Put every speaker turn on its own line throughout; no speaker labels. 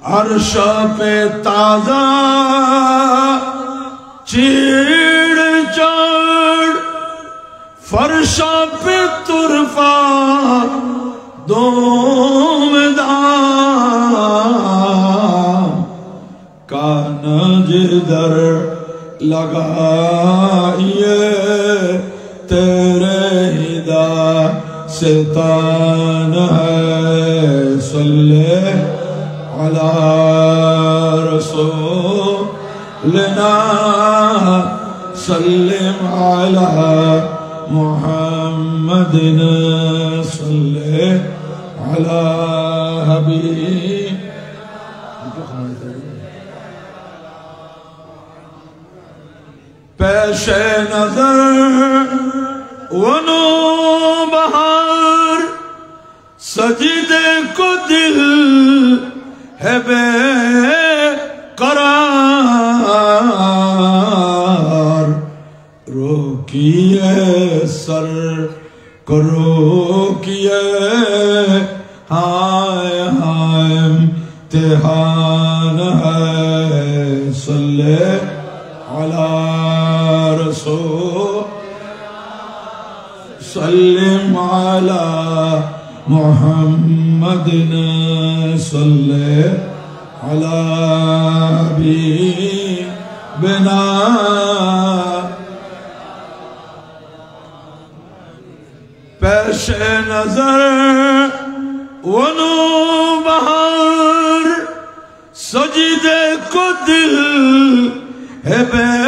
अर्श पे ताजा चीड़ चढ़ फर्शा पे तुरफा दोमदाम कान जिधर लगाइए तेरे हिदा सितान है सल्ले अला रसूलना सल्लिम अला मुहम्मदिन सल्ले अला हबीब। पेशे नजर वनो बहार सजीदे को दिल है बेकरार रोकिए सर को रोकिए हाय हाय इम्तिहान है सल्ले अला रसूल सल्लिम अला मुहम्मदिन सल्ले अला हबीबिना। पेशे नजर वनो बहार सजीदे को दिल है बेकरार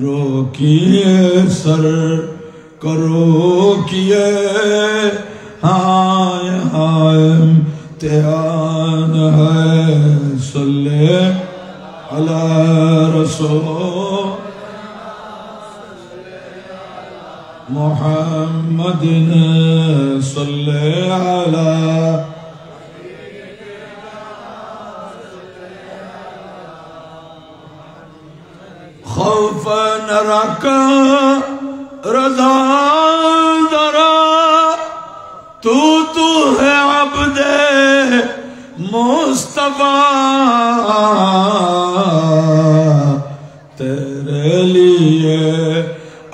रोकिए सर करो किए हाय हाय इम्तिहान है सल्ले अला रसूल मुहम्मदिन सल्ले अला खौफ न रखा रज़ा ज़रा तू है अब्दे मुस्तफा तेरे लिए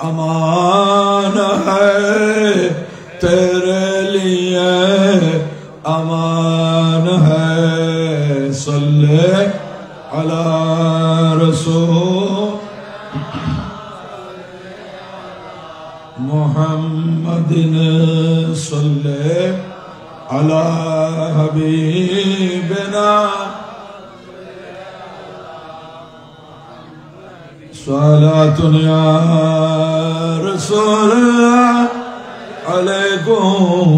अमान है तेरे लिए अमान है सल्ले अला रसूल मुहम्मदिन सल्ले अला हबीबिना सलातुन या रसूलल्लाह अलैकुम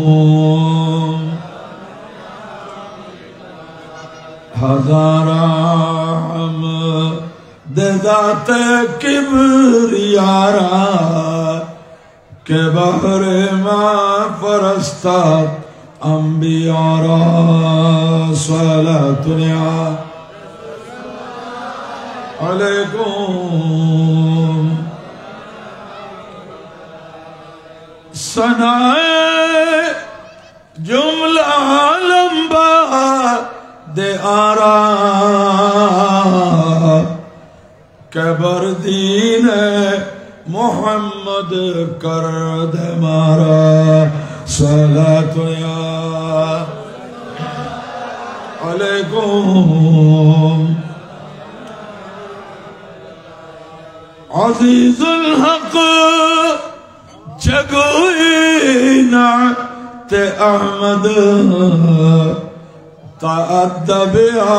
हज़ारा हमद किबरियारा के बहरे माँ परस्तात अम्बियारा सलातुन या अलैकुम सनाए जुमला लंबा दे आरा कबर दीन मोहम्मद कर दे मारा सलातुन या अलैकुम अज़ीज़ुल हक़ जगोईना ते अहमद तअद्दबिया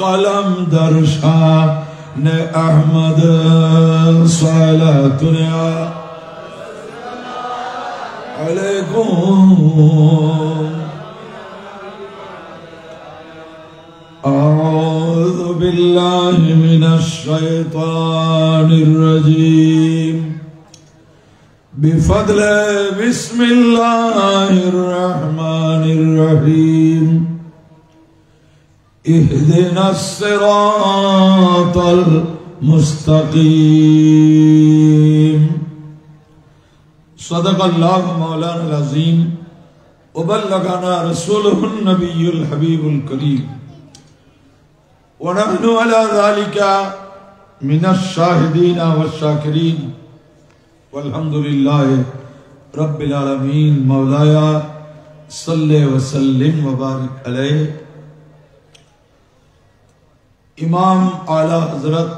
कलम दर्शा ने अहमद सलातुन या अलैकुम अऊज़ु बिल्लाहि मिनश शैतानिर रजीम बिफद्ल बिस्मिल्लाहिर रहमानिर रहीम इहदिनस सिरातल मुस्तकीम सदक़ल्लाहु मौलाना अज़ीम وبلغنا رسوله النبي الحبيب الكريم ونحن على ذلك من الشاهدين والشاكرين والحمد لله رب العالمين مولاي صل وسلم وبارك عليه इमाम आला हजरत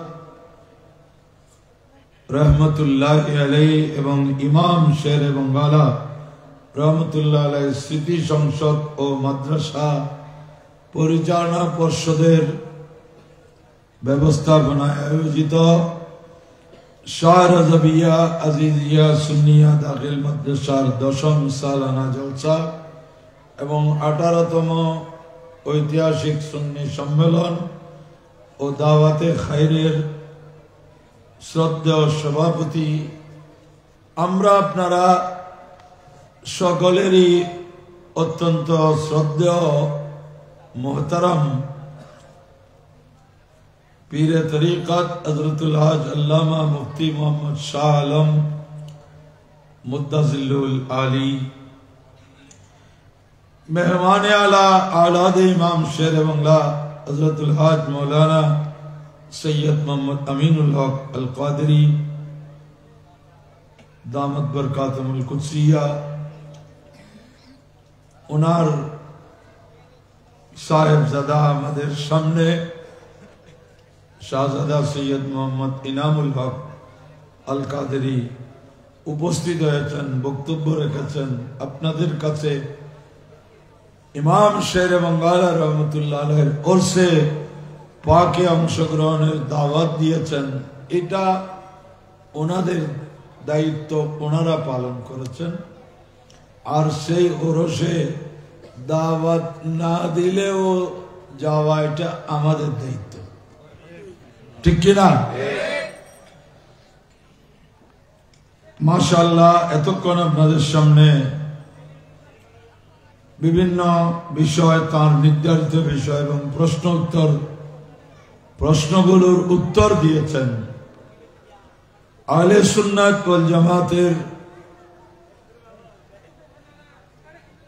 रहमतुल्लाहि अलैहि एवं इमाम शेर बंगाला रहमतुल्लाह अलैहि स्मृति संसद और माद्रासा परिचालना परिषदेर व्यवस्थापनाय आयोजित शाह रज़विया अजीजिया सुन्निया दाखिल माद्रासार दशम सालाना जलसा एवं 18तम ऐतिहासिक सुन्नी सम्मेलन और दावते खैरेर श्रद्धेय सभापति आम्रा अपनारा सकलेरই अत्यंत श्रद्धेय मोहतरम पीरे तरीक़त हज़रतुल हाज अल्लामा मुफ्ती मोहम्मद शाह आलम मुद्दज़िलुल आली मेहमान आला औलाद इमाम शेर बंगला हज़रतुल हाज मौलाना सैयद मोहम्मद अमीनुल हक अल क़ादरी दामत बरकातुहुल कुद्सिया उनार साहेबजादा आमादेर सामने शाहजादा सैयद मोहम्मद इनामुल हक अल कादेरी उपस्थित হয়েছেন বক্তব্য রেখেছেন আপনাদের কাছে ইমাম শের বাঙ্গালা রহমতুল্লাহ আলাইহির ওরসে পাকে অংশগ্রহণের দাওয়াত দিয়েছেন এটা ওনাদের দায়িত্ব ওনারা পালন করেছেন আর সেই ওরসে দাওয়াত না দিলেও যাওয়া এটা আমাদের দায়িত্ব ঠিক কি না মাশাআল্লাহ এতক্ষণ আপনাদের সামনে বিভিন্ন বিষয় তার নির্ধারিত বিষয় এবং প্রশ্নগুলোর উত্তর দিয়েছেন আহলে সুন্নাত ওয়াল জামাতের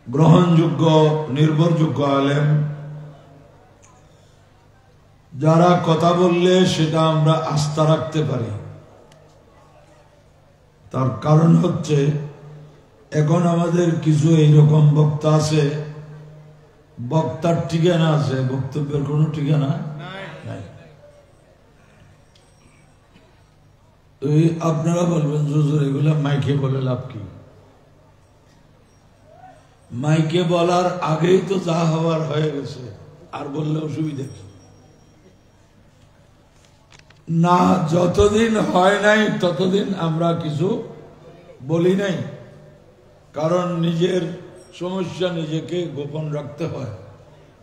গ্রহণযোগ্য নির্ভরযোগ্য আলেম যারা কথা বললে সেটা আমরা আস্থা রাখতে পারি তার কারণ হচ্ছে এখন আমাদের কিছু এইরকম বক্তা আছে বক্তার ঠিকানা আছে বক্তব্যের কোনো ঠিকানা নাই আপনারা বলবেন হুজুর এগুলা মাইকে বলে লাভ কি মাইকে বলার আগেই তো যা হওয়ার হয়ে গেছে আর বললে অসুবিধা কি না যতদিন হয় নাই ততদিন আমরা কিছু বলি নাই কারণ নিজের সমস্যা নিজেকে গোপন রাখতে হয়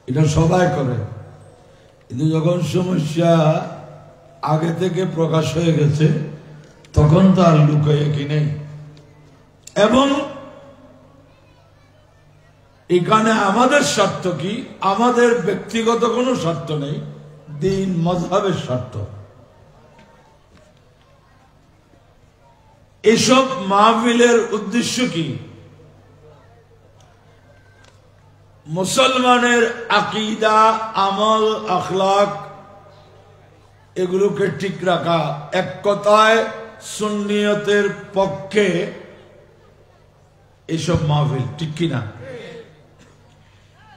এটা সবাই করে কিন্তু যখন সমস্যা আগে থেকে প্রকাশ হয়ে গেছে তখন তো আর লুকাইয়ে কি নেই এবং এখানে আমাদের স্বার্থ কি আমাদের ব্যক্তিগত কোনো স্বার্থ নেই দ্বীন মাযহাবের স্বার্থ এসব মাহফিলের উদ্দেশ্য কি মুসলমানের আকীদা আমল আখলাক এগুলোকে ঠিক রাখা এক কথায় সুন্নিয়তের পক্ষে এসব মাহফিল ঠিক কিনা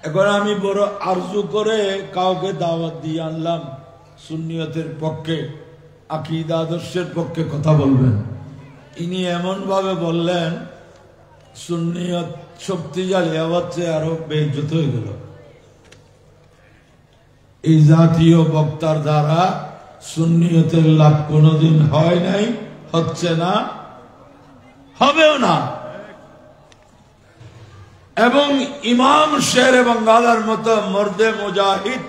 এখন আমি বড় আরজু করে কাউকে দাওয়াত দিয়ে আনলাম সুন্নিয়তের পক্ষে আকীদা আদর্শের পক্ষে কথা বলবেন ইনি এমন ভাবে বললেন সুন্নিয়ত শক্তিশালী হচ্ছে আরো বেইজ্জত হয়ে গেল এই জাতীয় বক্তার দ্বারা সুন্নিয়তের লাভ কোনোদিন হয় নাই হচ্ছে না হবেও না এবং ইমাম শের বাঙ্গালার মতো মর্দে মুজাহিদ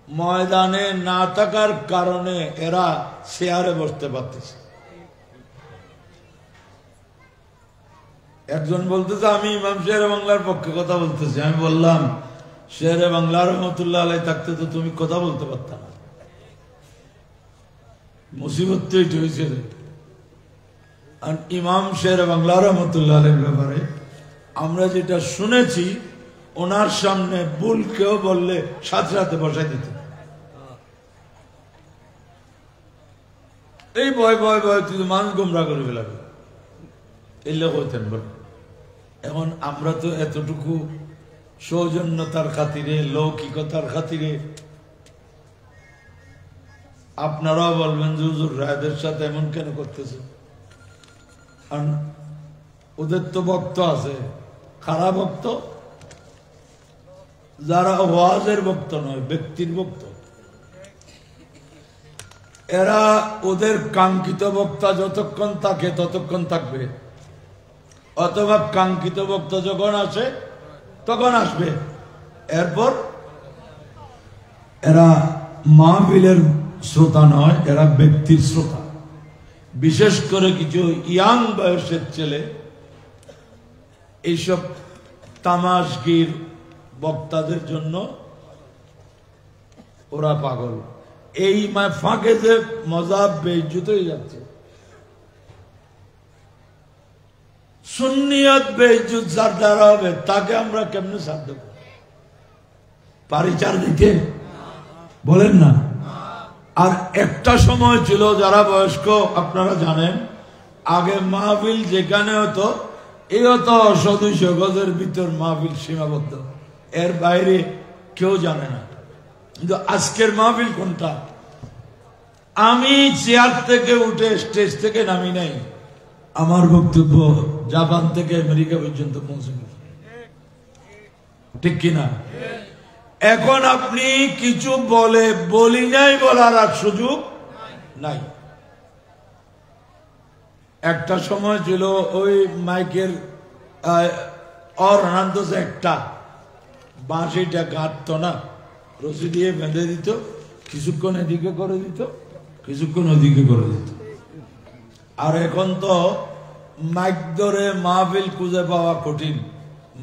ময়দানে না থাকার কারণে এরা চেয়ারে বসতে পারতেছে একজন বলতেছে আমি ইমাম শের বাংলার পক্ষে কথা বলতেছি আমি বললাম শের বাংলা রহমতুল্লাহ আলাইহি থাকতে তো তুমি কথা বলতে পারতা না মুসিবত তো এটা হয়েছে আর ইমাম শের বাংলা রহমতুল্লাহ আলাইহির ব্যাপারে আমরা যেটা শুনেছি ওনার সামনে ভুল কেউ বললে সাথে সাথে বসাই দিত। এই ভয় ভয় ভয় তুই মানুষ গোমরা করে ফেলাবে এই লোক হইতেন বল। এখন আমরা তো এতটুকু সৌজন্যতার খাতিরে লৌকিকতার খাতিরে আপনারাও বলবেন যে হুজুর রায়দের সাথে এমন কেন করতেছে। আর ওদের তো ভক্ত আছে, খারাপ ভক্ত, যারা ওয়াজের ভক্ত নয়, ব্যক্তির ভক্ত। এরা ওদের কাঙ্ক্ষিত বক্তা যতক্ষণ থাকে ততক্ষণ থাকবে, অথবা কাঙ্ক্ষিত বক্তা যখন আসে তখন আসবে। এরপর এরা মাহফিলের শ্রোতা নয়, এরা ব্যক্তির শ্রোতা। বিশেষ করে কিছু ইয়াং বয়সের ছেলে এইসব তামাশগির বক্তাদের জন্য ওরা পাগল। এই ফাঁকে যে মজা বেইজ্জত হয়ে যাচ্ছে, সুন্নিয়ত বেইজ্জত যার দ্বারা হবে তাকে আমরা কেমনে সাথ দেব? পারি চারদিকে বলেন না। আর একটা সময় ছিল, যারা বয়স্ক আপনারা জানেন, আগে মাহফিল যেখানে হতো এই হতো 100-200 গজের ভিতর মাহফিল সীমাবদ্ধ, এর বাইরে কেউ জানে না। কিন্তু আজকের মাহফিল কোনটা? আমি চেয়ার থেকে উঠে স্টেজ থেকে নামি নাই, আমার বক্তব্য জাপান থেকে আমেরিকা পর্যন্ত পৌঁছে গেছে, ঠিক কিনা? এখন আপনি কিছু বলি নাই বলার আর সুযোগ নাই। একটা সময় ছিল ওই মাইকের একটা বাঁশিটা কাটত না, রশি দিয়ে বেঁধে দিত, কিছুক্ষণ এদিকে করে দিত, কিছুক্ষণ ওদিকে করে দিত। আর এখন তো মাইক ধরে মাহফিল খুঁজে পাওয়া কঠিন।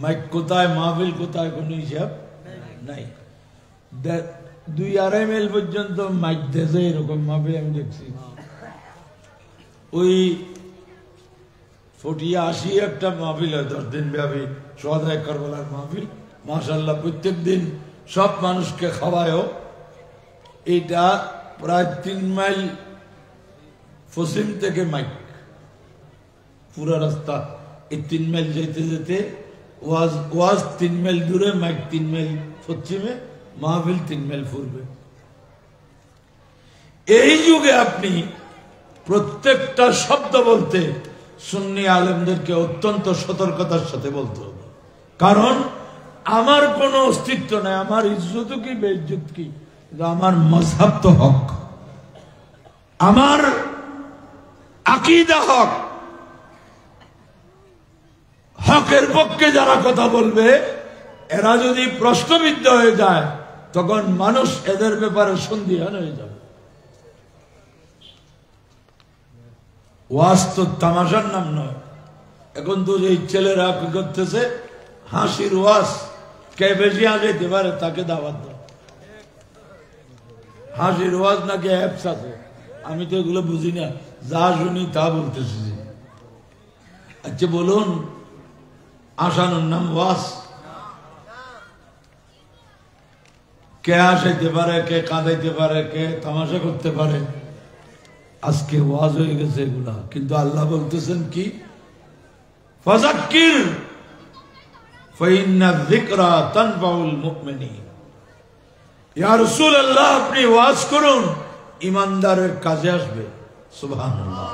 মাইক কোথায়, মাহফিল কোথায়, কোনো হিসাব নাই। 2-2.5 মাইল পর্যন্ত মাইক দেশে এরকম মাহফিল আমি দেখছি। ওই 40-80 একটা মাহফিল হয় 10 দিন ব্যাপী, সোহাদায়ে কারবালার মাহফিল। মাশাআল্লাহ, প্রত্যেক দিন সব মানুষকে খাওয়ায়ও। এইটা প্রায় 3 মাইল পশ্চিম থেকে মাইক, পুরো রাস্তা এই 3 মাইল যেতে যেতে ওয়াজ 3 মাইল দূরে, মাইক 3 মাইল পশ্চিমে, মাহফিল 3 মাইল পূর্বে। এই যুগে আপনি প্রত্যেকটা শব্দ বলতে সুন্নি আলেমদেরকে অত্যন্ত সতর্কতার সাথে বলতে হবে। কারণ আমার কোনো অস্তিত্ব নাই, আমার ইজ্জত কি বেইজ্জত কি, আমার মাযহাব তো হক, আমার আকীদা হক। হকের পক্ষে যারা কথা বলবে এরা যদি প্রশ্নবিদ্ধ হয়ে যায় তখন মানুষ এদের ব্যাপারে সন্দিহান হয়ে যাবে। ওয়াজ তো তামাশার নাম নয়। এখন তো এই ছেলেরা কি করতেছে, হাসির ওয়াজ, কে বেশি হাসিতে পারে তাকে দাওয়াত দাও। হাসির ওয়াজ নাকি অ্যাপস আছে, আমি তো এগুলো বুঝি না, যা শুনি তা বলতেছি। আচ্ছা বলুন, আসানোর নাম ওয়াজ? কে হাসাইতে পারে, কে কাঁদাইতে পারে, কে তামাশা করতে পারে, আজকে ওয়াজ হয়ে গেছে এগুলা। কিন্তু আল্লাহ বলতেছেন কি, ফাযাক্কির ফাইন্না যিকরা তানফাউল মুমিনিন। ইয়া রাসূলুল্লাহ, আপনি ওয়াজ করুন, ঈমানদারের কাজে আসবে। সুবহানাল্লাহ।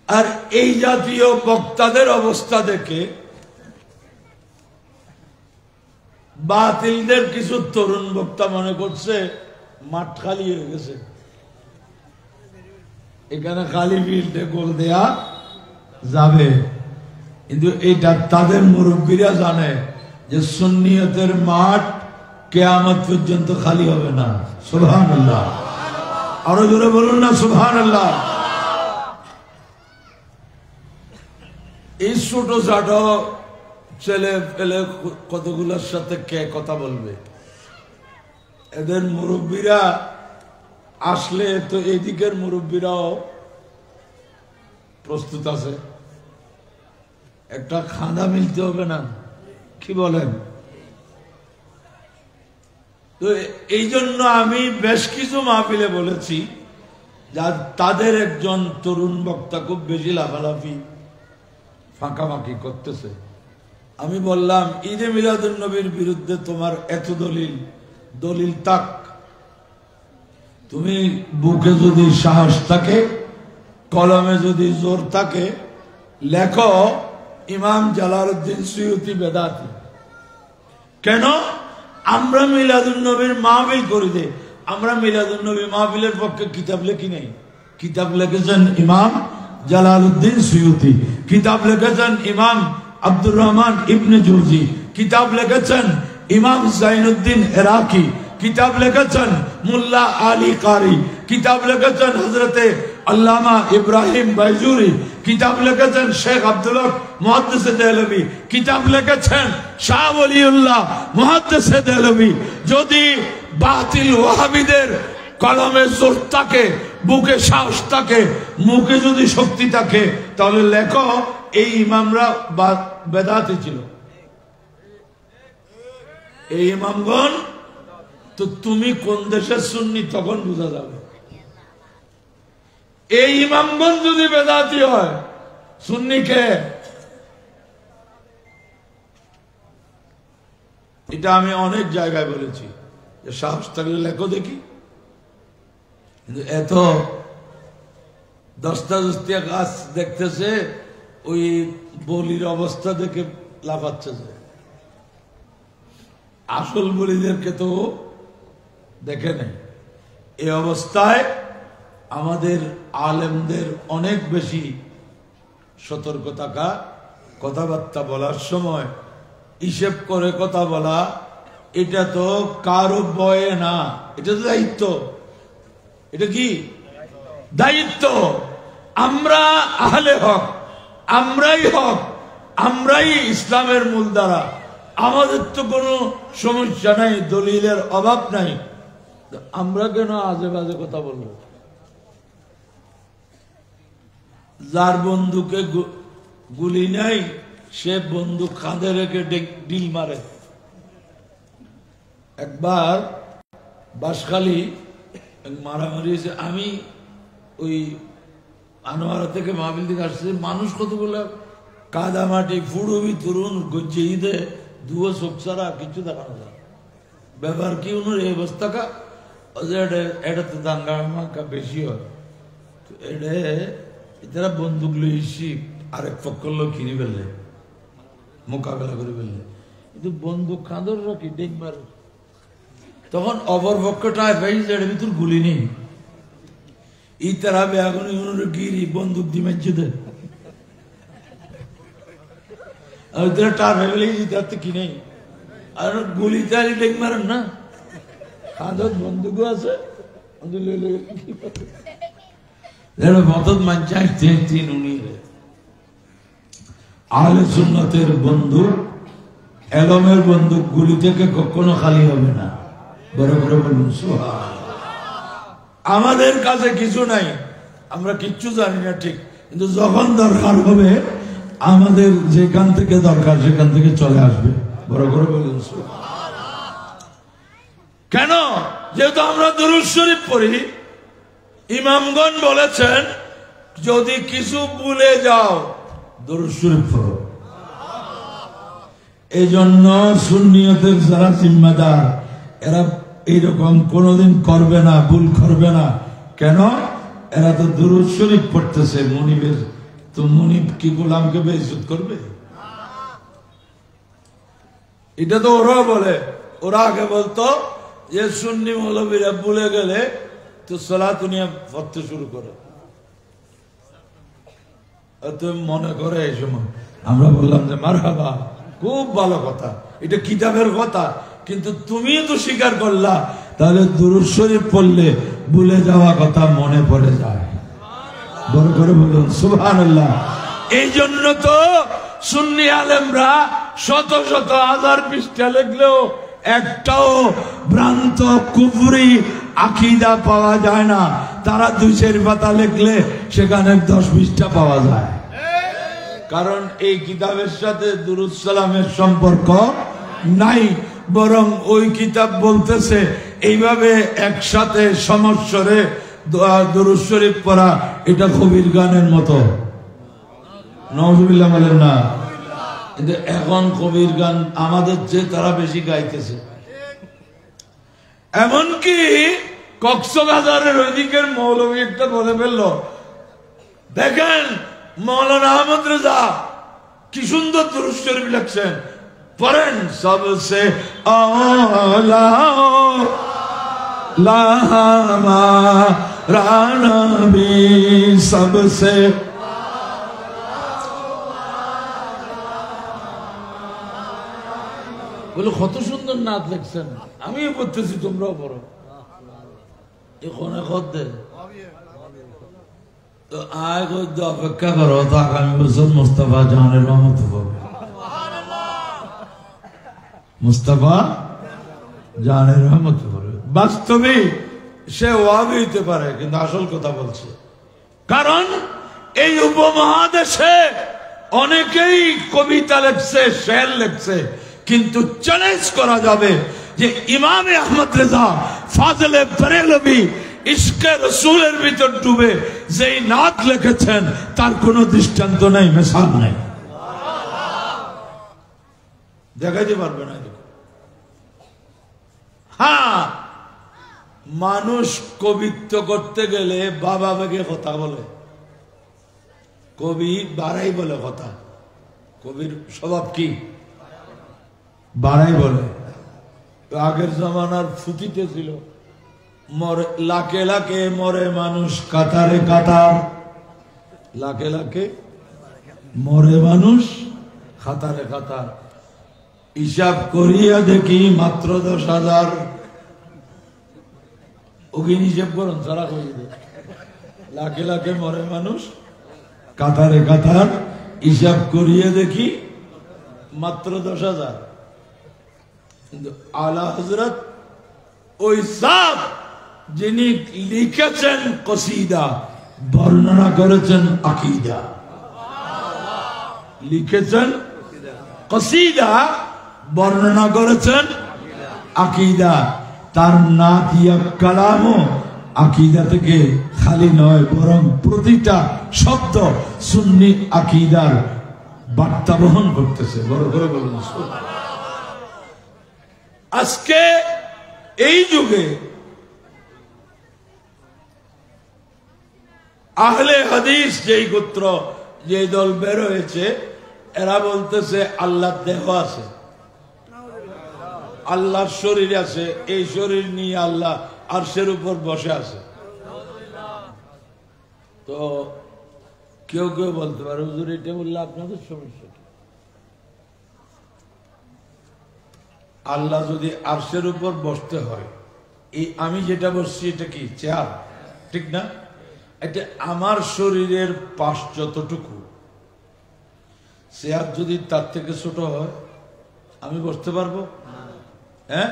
আর এই জাতীয় বক্তাদের অবস্থা দেখে বাতিলদের কিছু তরুণ বক্তা মনে করছে মাঠ খালি হয়ে গেছে, এখানে খালি ফিল্ডে গোল দেয়া যাবে। কিন্তু এটা তাদের মুরব্বীরা জানে যে সুন্নিয়তের মাঠ কিয়ামত পর্যন্ত খালি হবে না। সুবহানাল্লাহ। আরো জোরে বলুন না সুবহানাল্লাহ। এই ছোট চাটো ছেলে পেলে কতগুলোর সাথে কে কথা বলবে? এদের মুরব্বীরা আসলে তো এদিকের মুরব্বীরাও প্রস্তুত আছে। একটা খাঁদা মিলতে হবে না, কি বলেন? তো এই জন্য আমি বেশ কিছু মাহফিলে বলেছি, যা তাদের একজন তরুণ বক্তা খুব বেশি লাফালাফি ফাঁকাফাঁকি করতেছে। আমি বললাম, ঈদে মিলাদুন নবীর বিরুদ্ধে তোমার এত দলিল তাক, তুমি বুকে যদি সাহস থাকে, কলমে যদি জোর থাকে, লেখো ইমাম জালালউদ্দিন সুয়ুতি বেদাতি। কেন? আমরা মিলাদুন নবীর মাহফিল করি দে, আমরা মিলাদুন নবী মাহফিলের পক্ষে কিতাব লেখি নাই। কিতাব লিখেছেন ইমাম জালালউদ্দিন সুয়ুতি, কিতাব লিখেছেন ইমাম আব্দুর রহমান ইবনে জৌজি, কিতাব লিখেছেন ইমাম জাইনুদ্দিন ইরাকি, কিতাব লিখেছেন মুল্লা আলী কারি, কিতাব লিখেছেন হযরতে আল্লামা ইব্রাহিম বাইজুরি, কিতাব লিখেছেন শেখ আব্দুল হক মুহাদ্দিস দেহলভী, কিতাব লিখেছেন শাহ ওলিউল্লাহ মুহাদ্দিস দেহলভী। যদি বাতিল ওয়াহাবিদের কলমে জোর থাকে, বুকে সাহস থাকে, মুখে যদি শক্তি থাকে, তাহলে লেখো এই ইমামরা বেদাতি ছিল, এই ইমামগণ। তো তুমি কোন দেশের সুন্নি তখন বোঝা যাবে। এই ইমামগণ যদি বেদাতি হয়, সুন্নি কে? এটা আমি অনেক জায়গায় বলেছি যে সাহস থাকলে লেখো দেখি। কিন্তু এত দস্তাদস্তিয়া গাছ দেখতেছে, ওই বলির অবস্থা দেখে লাফাচ্ছে যে, আসল বলিদেরকে তো দেখে নেই। এই অবস্থায় আমাদের আলেমদের অনেক বেশি সতর্ক থাকা, কথাবার্তা বলার সময় হিসেব করে কথা বলা। এটা তো কারো বয়ে না, এটা তো দায়িত্ব। এটা কি দায়িত্ব? আমরা আহলে হক, আমরাই হক, আমরাই ইসলামের মূলধারা। আমাদের তো কোনো সমস্যা নাই, দলিলের অভাব নাই। আমরা কেন আজে বাজে কথা বলবো? যার বন্দুকে গুলি নাই, সে বন্দুক কাঁধে রেখে ডিল মারে। একবার বাঁশখালী মারামারি হয়েছে, আমি ওই আনোয়ারা থেকে মাহফিল থেকে আসছে, মানুষ কতগুলো কাদা মাটি ফুড়বি তরুণ গজ্জে ঈদে দুয়ো চোখ ছাড়া কিছু দেখানো যায়। ব্যাপার কি উনার এই অবস্থা কা, এটা তো দাঙ্গা মাঙ্গা বেশি হয়। তো এরা বন্দুক লইছি, আরেক পক্ষ লোক কিনে ফেললে, মোকাবেলা করে ফেললে, কিন্তু বন্দুক কাঁদর রাখি ডেক মারে। তখন অপর পক্ষটা এর ভিতর গুলি নেই, ই তারা বেগুন গিরি বন্দুক দি মাইছে দেয়, টার ফেলে কি নেই। আর গুলি তারি ডেক মারেন না, কাঁদত বন্দুকও আছে। মতদ মানছে তিন উনি আহলে সুন্নতের বন্দুক, এলমের বন্দুক গুলি থেকে কখনো খালি হবে না। বড় বড় বলুন সুবহানাল্লাহ। আমাদের কাছে কিছু নাই, আমরা কিচ্ছু জানি না ঠিক, কিন্তু যখন দরকার হবে আমাদের যেখান থেকে দরকার সেখান থেকে চলে আসবে। বড় করে বলুন সুবহানাল্লাহ। কেন? যেহেতু আমরা দুরূদ শরীফ পড়ি, ইমামগণ বলেছেন যদি কিছু ভুলে যাও দুরূদ শরীফ পড়ো। এই জন্য সুন্নিয়তের যারা জিম্মাদার, এরা এইরকম কোনোদিন করবে না, ভুল করবে না। কেন? এরা তো দুরূদ শরীফ পড়তেছে মুনিবের। তো মুনিব কি গোলামকে বেইজ্জত করবে? এটা তো ওরা বলে। ওরা আগে বলতো যে সুন্নি মৌলবীরা ভুলে গেলে তো সালাত নিয়ে পড়তে শুরু করে। তুমি মনে করে এই সময় আমরা বললাম যে মারহাবা, খুব ভালো কথা, এটা কিতাবের কথা, কিন্তু তুমি তো স্বীকার করলা, তাহলে দুরূদ শরীফ পড়লে ভুলে যাওয়া কথা মনে পড়ে যায়। বড় করে বলুন সুবহানাল্লাহ। এই জন্য তো সুন্নি আলেমরা শত শত হাজার পৃষ্ঠা লিখলেও একটাও ভ্রান্ত কুফরি আকীদা পাওয়া যায় না। তারা 2 পাতা লিখলে সেখানে 10 পৃষ্ঠা পাওয়া যায়। কারণ এই কিতাবের সাথে দুরূদ সালামের সম্পর্ক নাই, বরং ওই কিতাব বলতেছে এইভাবে একসাথে সমস্বরে দুরূদ শরীফ পড়া এটা কবির গানের মতো। নাউযুবিল্লাহ বলেন না। কিন্তু এখন কবির গান আমাদের চেয়ে তারা বেশি গাইতেছে। এমনকি কক্সবাজারের ওইদিকের মৌলভী একটা বলে ফেললো, দেখেন মৌলানা আহমদ রেজা কি সুন্দর দুরূদ শরীফ লিখছেন, পড়েন সবসে আলা লামা রানবী সবসে বলে কত সুন্দর নাচ লিখছেন, আমিও পড়তেছি তোমরাও পড়ো। এখন তো আয় অপেক্ষা করো, তো আগামী বছর মুস্তাফা জাহানের রহমত হবে। মুস্তাফা জাহানের রহমত হবে। বাস্তবে সে ওয়াবি হইতে পারে, কিন্তু আসল কথা বলছে। কারণ এই উপমহাদেশে অনেকেই কবিতা লেখছে, শের লেখছে, কিন্তু চ্যালেঞ্জ করা যাবে যে ইমামে আহমদ রেজা ফাজলে বেরেলভী ইশকে রসুলের ভিতর ডুবে যেই নাত লিখেছেন তার কোনো দৃষ্টান্ত নাই, মিসাল নাই, দেখাইতে পারবে না। হ্যাঁ, মানুষ কবিত্ব করতে গেলে বাবা বেগে কথা বলে, কবি বাড়াই বলে কথা। কবির স্বভাব কি? বাড়াই বলে। আগের জমানার ফুতিতে ছিল, মরে লাখে লাখে মরে মানুষ কাতারে কাতার, লাখে লাখে মরে মানুষ কাতারে কাতার, হিসাব করিয়া দেখি মাত্র 10,000। ওকে হিসাব করুন, সারা করি লাখে লাখে মরে মানুষ কাতারে কাতার, হিসাব করিয়া দেখি মাত্র 10,000। কিন্তু আলা হযরত ওই সাহেব যিনি লিখেছেন কসিদা, বর্ণনা করেছেন আকীদা, লিখেছেন কসিদা, বর্ণনা করেছেন আকীদা। তার নাতিয়া কালামও আকীদা থেকে খালি নয়, বরং প্রতিটা শব্দ সুন্নি আকীদার বার্তা বহন করতেছে। বড় করে বলুন। আজকে এই যুগে আহলে হাদিস যেই গোত্র, যে দল বের হয়েছে, এরা বলতেছে আল্লাহর দেহ আছে, আল্লাহর শরীর আছে, এই শরীর নিয়ে আল্লাহ আরশের উপর বসে আছে। তো কেউ কেউ বলতে পারে হুজুর এটা বললে আপনাদের সমস্যা কি? আল্লাহ যদি আরশের উপর বসতে হয়, এই আমি যেটা বসছি এটা কি চেয়ার? ঠিক না? এটা আমার শরীরের পাশ যতটুকু, চেয়ার যদি তার থেকে ছোট হয় আমি বসতে পারবো? হ্যাঁ।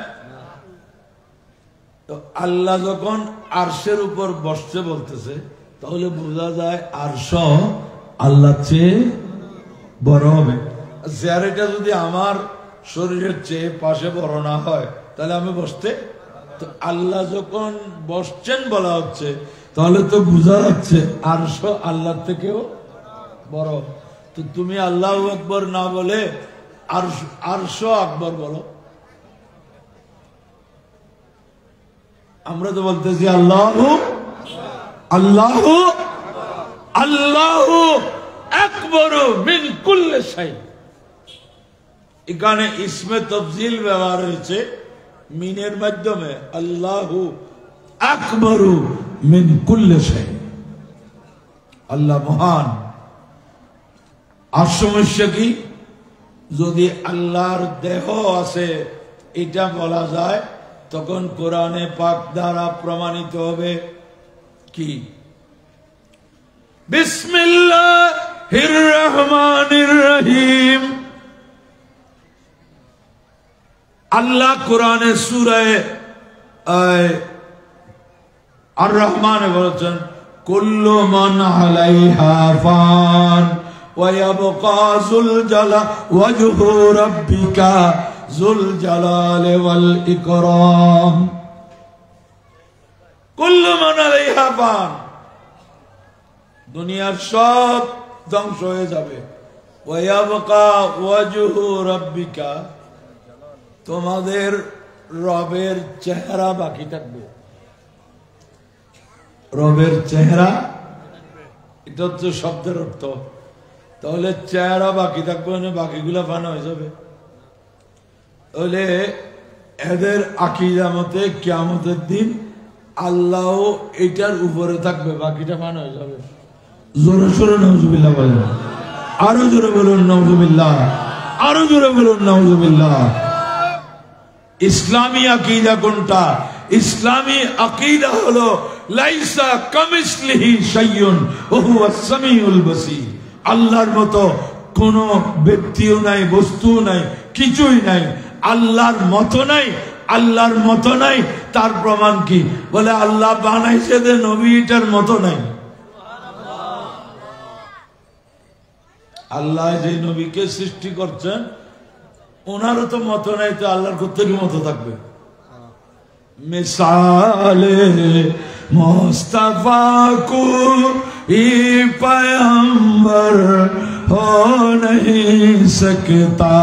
তো আল্লাহ যখন আরশের উপর বসতে বলতেছে, তাহলে বোঝা যায় আরশ আল্লাহর চেয়ে বড় হবে। চেয়ারটা যদি আমার শরীরের চেয়ে পাশে বড় না হয়, তাহলে আমি বসতে, তো আল্লাহ যখন বসছেন বলা হচ্ছে, তাহলে তো বোঝা যাচ্ছে আরশ আল্লাহর থেকেও বড়। তো তুমি আল্লাহু আকবার না বলে আরশ আকবার বলো। আমরা তো বলতেছি আল্লাহু আল্লাহু আল্লাহু আকবারু মিন কুল্লি শাই। এখানে ইসমে তফজিল ব্যবহার হয়েছে মিনের মাধ্যমে, আল্লাহু আকবারু মিন কুল্লি শাই। আল্লাহ মহান। আর সমস্যা কি? যদি আল্লাহর দেহ আছে এটা বলা যায়, তখন কোরআনে পাক দ্বারা প্রমাণিত হবে কি? বিসমিল্লাহির রহমানির রহিম। আল্লাহ কোরআনে সূরা আর রহমানে বলেছেন কুল্লু মান আলাইহা ফান ويبقى ذو الجلال وجه ربك ذو الجلال والإكرام كل من عليها فان দুনিয়ার সব ধ্বংস হয়ে যাবে ওয়ায়াবকা ওয়াজহু রাব্বিকা তোমাদের রবের চেহারা বাকি থাকবে রবের চেহারা এটা হচ্ছে শব্দের অর্থ তাহলে চেহারা বাকি থাকবে না বাকিগুলা ফানা হয়ে যাবে তাহলে এদের আকীদা মতে কিয়ামতের দিন আল্লাহ এটার উপরে থাকবে বাকিটা ফানা হয়ে যাবে জোরে সোরে নাউজুবিল্লাহ বলেন আরো জোরে বলুন নাউজুবিল্লাহ আরো জোরে বলুন নাউজুবিল্লাহ ইসলামী আকীদা কোনটা ইসলামী আকীদা হলো লাইসা কামিসলিহি শাইউন ওয়া হুয়াস সামিউল বাসীর আল্লাহর মতো কোন ব্যক্তিও নাই বস্তুও নাই কিছুই নাই আল্লাহর মতো নাই আল্লাহর মতো নাই তার প্রমাণ কি বলে আল্লাহ বানাইছে যে নবীটার মতো নাই আল্লাহ যে নবীকে সৃষ্টি করছেন ওনারও তো মতো নাই তো আল্লাহর কোত্থেকে মতো থাকবে মিসালে মুস্তাফা কো ই পয়গম্বর हो नहीं सकता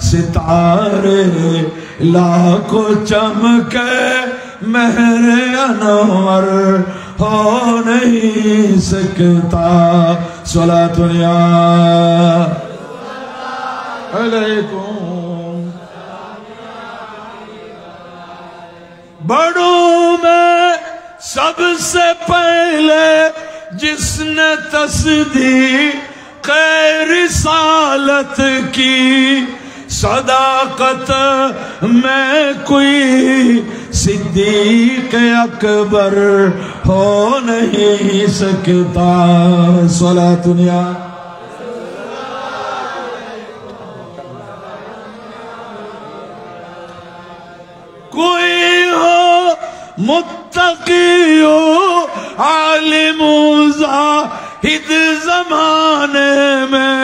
सितारे लाखों चमके मेहरे अनवर हो नहीं सकता सलातुनिया अलैकुम बड़ों में सबसे पहले जिसने तस्दीक रिसालत की सदाकत में कोई सिद्दीक अकबर हो नहीं सकता सलातुनिया कोई हो मुत्तकी हो आलिम जाहिद जमाने में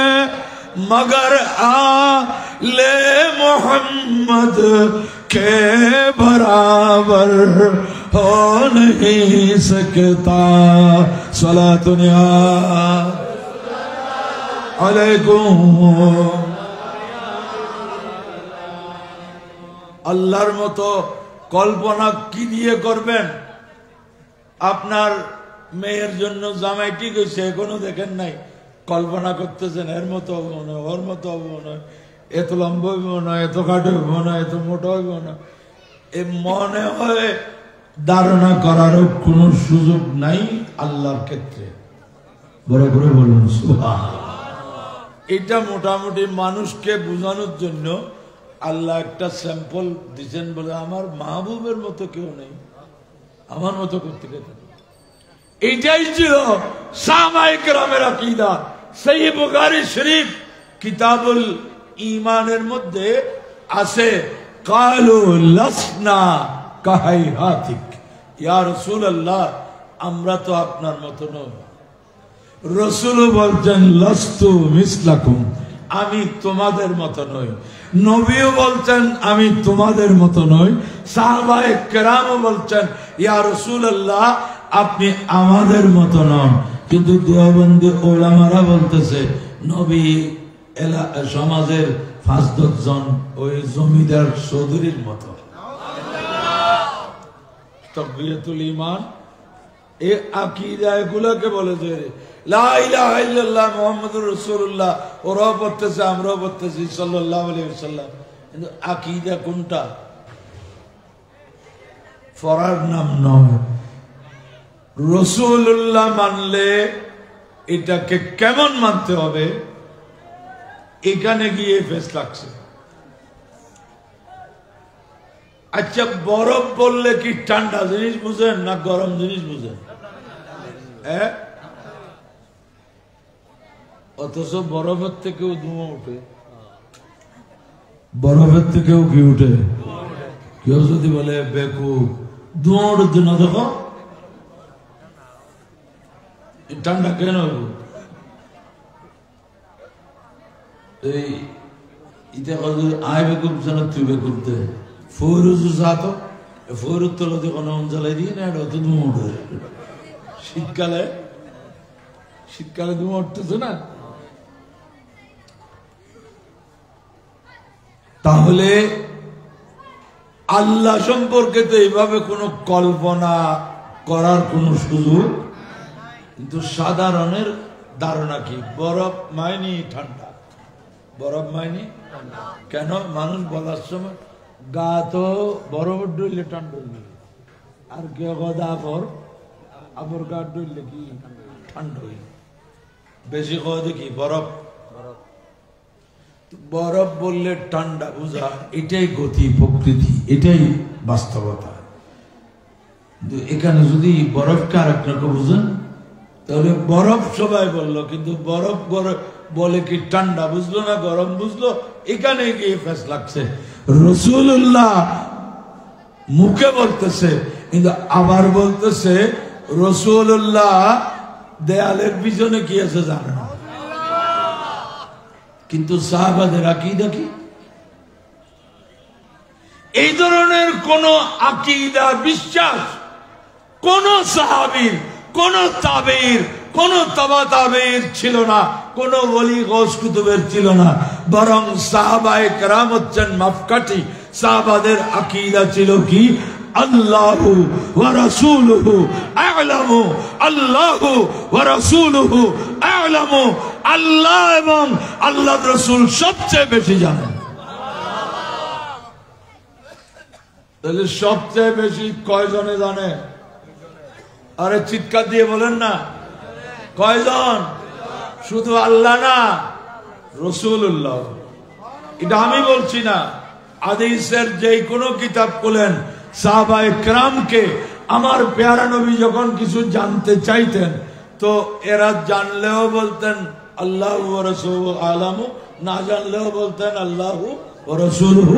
मगर आले मोहम्मद के बराबर हो नहीं सकता सलातुनिया अलैकुम আল্লাহর মতো কল্পনা কি দিয়ে করবেন আপনার মেয়ের জন্য জামাই ঠিক হয়েছে এখনো দেখেন নাই কল্পনা করতেছেন এর মতো হবো না ওর মতো হবো না এত লম্বা হইব না এত খাটো হইব না এত মোটা হইব না এ মনে হয় ধারণা করারও কোনো সুযোগ নাই আল্লাহর ক্ষেত্রে বড় করে বলুন সুবহানাল্লাহ এটা মোটামুটি মানুষকে বোঝানোর জন্য আল্লাহ একটা স্যাম্পল দিচ্ছেন বলে আমার মাহবুবের মতো কেউ নেই আমার মতো করতে গেছে এইটাই ছিল সাহাবায়ে কেরামের আকীদা সহিহ বুখারী শরীফ কিতাবুল ঈমানের মধ্যে আছে কালু লাসনা কাহাইহাতিক ইয়া রাসূলুল্লাহ আমরা তো আপনার মতো নই রাসূল বলছেন লাস্তু মিসলাকুম আমি তোমাদের মতো নই নবীও বলছেন আমি তোমাদের মতো নই সাহাবায়ে কেরামও বলছেন ইয়া রাসূলুল্লাহ আপনি আমাদের মতো নন কিন্তু দেওবন্দি ওলামারা বলতেছে নবী সমাজের ৫-১০ জন ওই জমিদার চৌধুরীর মতো তাকবীরাতুল ঈমান এই আকীদা এগুলোকে বলে যে লা ইলাহা ইল্লাল্লাহ মুহাম্মাদুর রাসূলুল্লাহ ওরাও পড়তেছে আমরাও পড়তেছি সাল্লাল্লাহু আলাইহি ওয়াসাল্লাম কিন্তু আকীদা কোনটা ফরার নাম নয় রাসূলুল্লাহ মানলে এটাকে কেমন মানতে হবে এখানে গিয়ে ফেস লাগছে আচ্ছা বরফ বললে কি ঠান্ডা জিনিস বুঝেন না গরম জিনিস বুঝেন হ্যাঁ অথচ বরফের থেকেও ধোঁয়া উঠে বরফের থেকেও কি উঠে কেউ যদি বলে বেকুব ধোঁয়া উঠে না দেখো ঠান্ডা কেন এই ইতে আয় বেকুব যেন তুই বেকুবতে ফৌরুজু সাতো ফৌরুর তলতে কোনো জ্বালাই দিয়ে না এটা অত ধুমো উঠে শীতকালে ধুমো উঠতেছে না। তাহলে আল্লাহ সম্পর্কে তো এইভাবে কোনো কল্পনা করার কোনো সুযোগ, কিন্তু সাধারণের ধারণা কি বরফ মাইনি ঠান্ডা, বরফ মাইনি কেন মানুষ বলার সময় গা তো বরফ ডইলে ঠান্ডা হইলে আর কেউ গদা আবর গা ডইলে কি ঠান্ডা হইলে বেশি কয় দেখি বরফ বরফ বললে ঠান্ডা বুঝা, এটাই গতি প্রকৃতি, এটাই বাস্তবতা। এখানে যদি বরফকে আর আপনাকে বুঝেন তাহলে বরফ সবাই বললো, কিন্তু বরফ বলে কি ঠান্ডা বুঝলো না গরম বুঝলো, এখানে গিয়ে ফেস লাগছে। রাসূলুল্লাহ মুখে বলতেছে কিন্তু আবার বলতেছে রাসূলুল্লাহ দেয়ালের পিছনে কি আছে জানে না, কিন্তু সাহাবাদের আকীদা কি? এই ধরনের কোন আকীদা বিশ্বাস কোন সাহাবীর, কোন তাবেঈর, কোন তাবা তাবেঈর ছিল না, কোন ওলি গৌস কুতুবের ছিল না, বরং সাহাবায়ে কেরাম হচ্ছেন মাপকাঠি। সাহাবাদের আকীদা ছিল কি? আল্লাহু ওয়া রাসূলুহু আ'লামু, আল্লাহু ওয়া রাসূলুহু আ'লামু, আল্লাহ এবং আল্লাহর রাসূল সবচেয়ে বেশি জানেন। তাহলে সবচেয়ে বেশি কয়জনে জানে? আরে চিৎকার দিয়ে বলেন না, কয়জন? শুধু আল্লাহ না, রাসূলুল্লাহ। এটা আমি বলছি না, হাদিসের যে কোনো কিতাব খুলেন, সাহাবায়ে কেরামকে আমার পেয়ারা নবী যখন কিছু জানতে চাইতেন তো এরা জানলেও বলতেন আল্লাহু ওয়া রাসূলুহু আ'লামু, না জানলেও বলতেন আল্লাহু ওয়া রাসূলুহু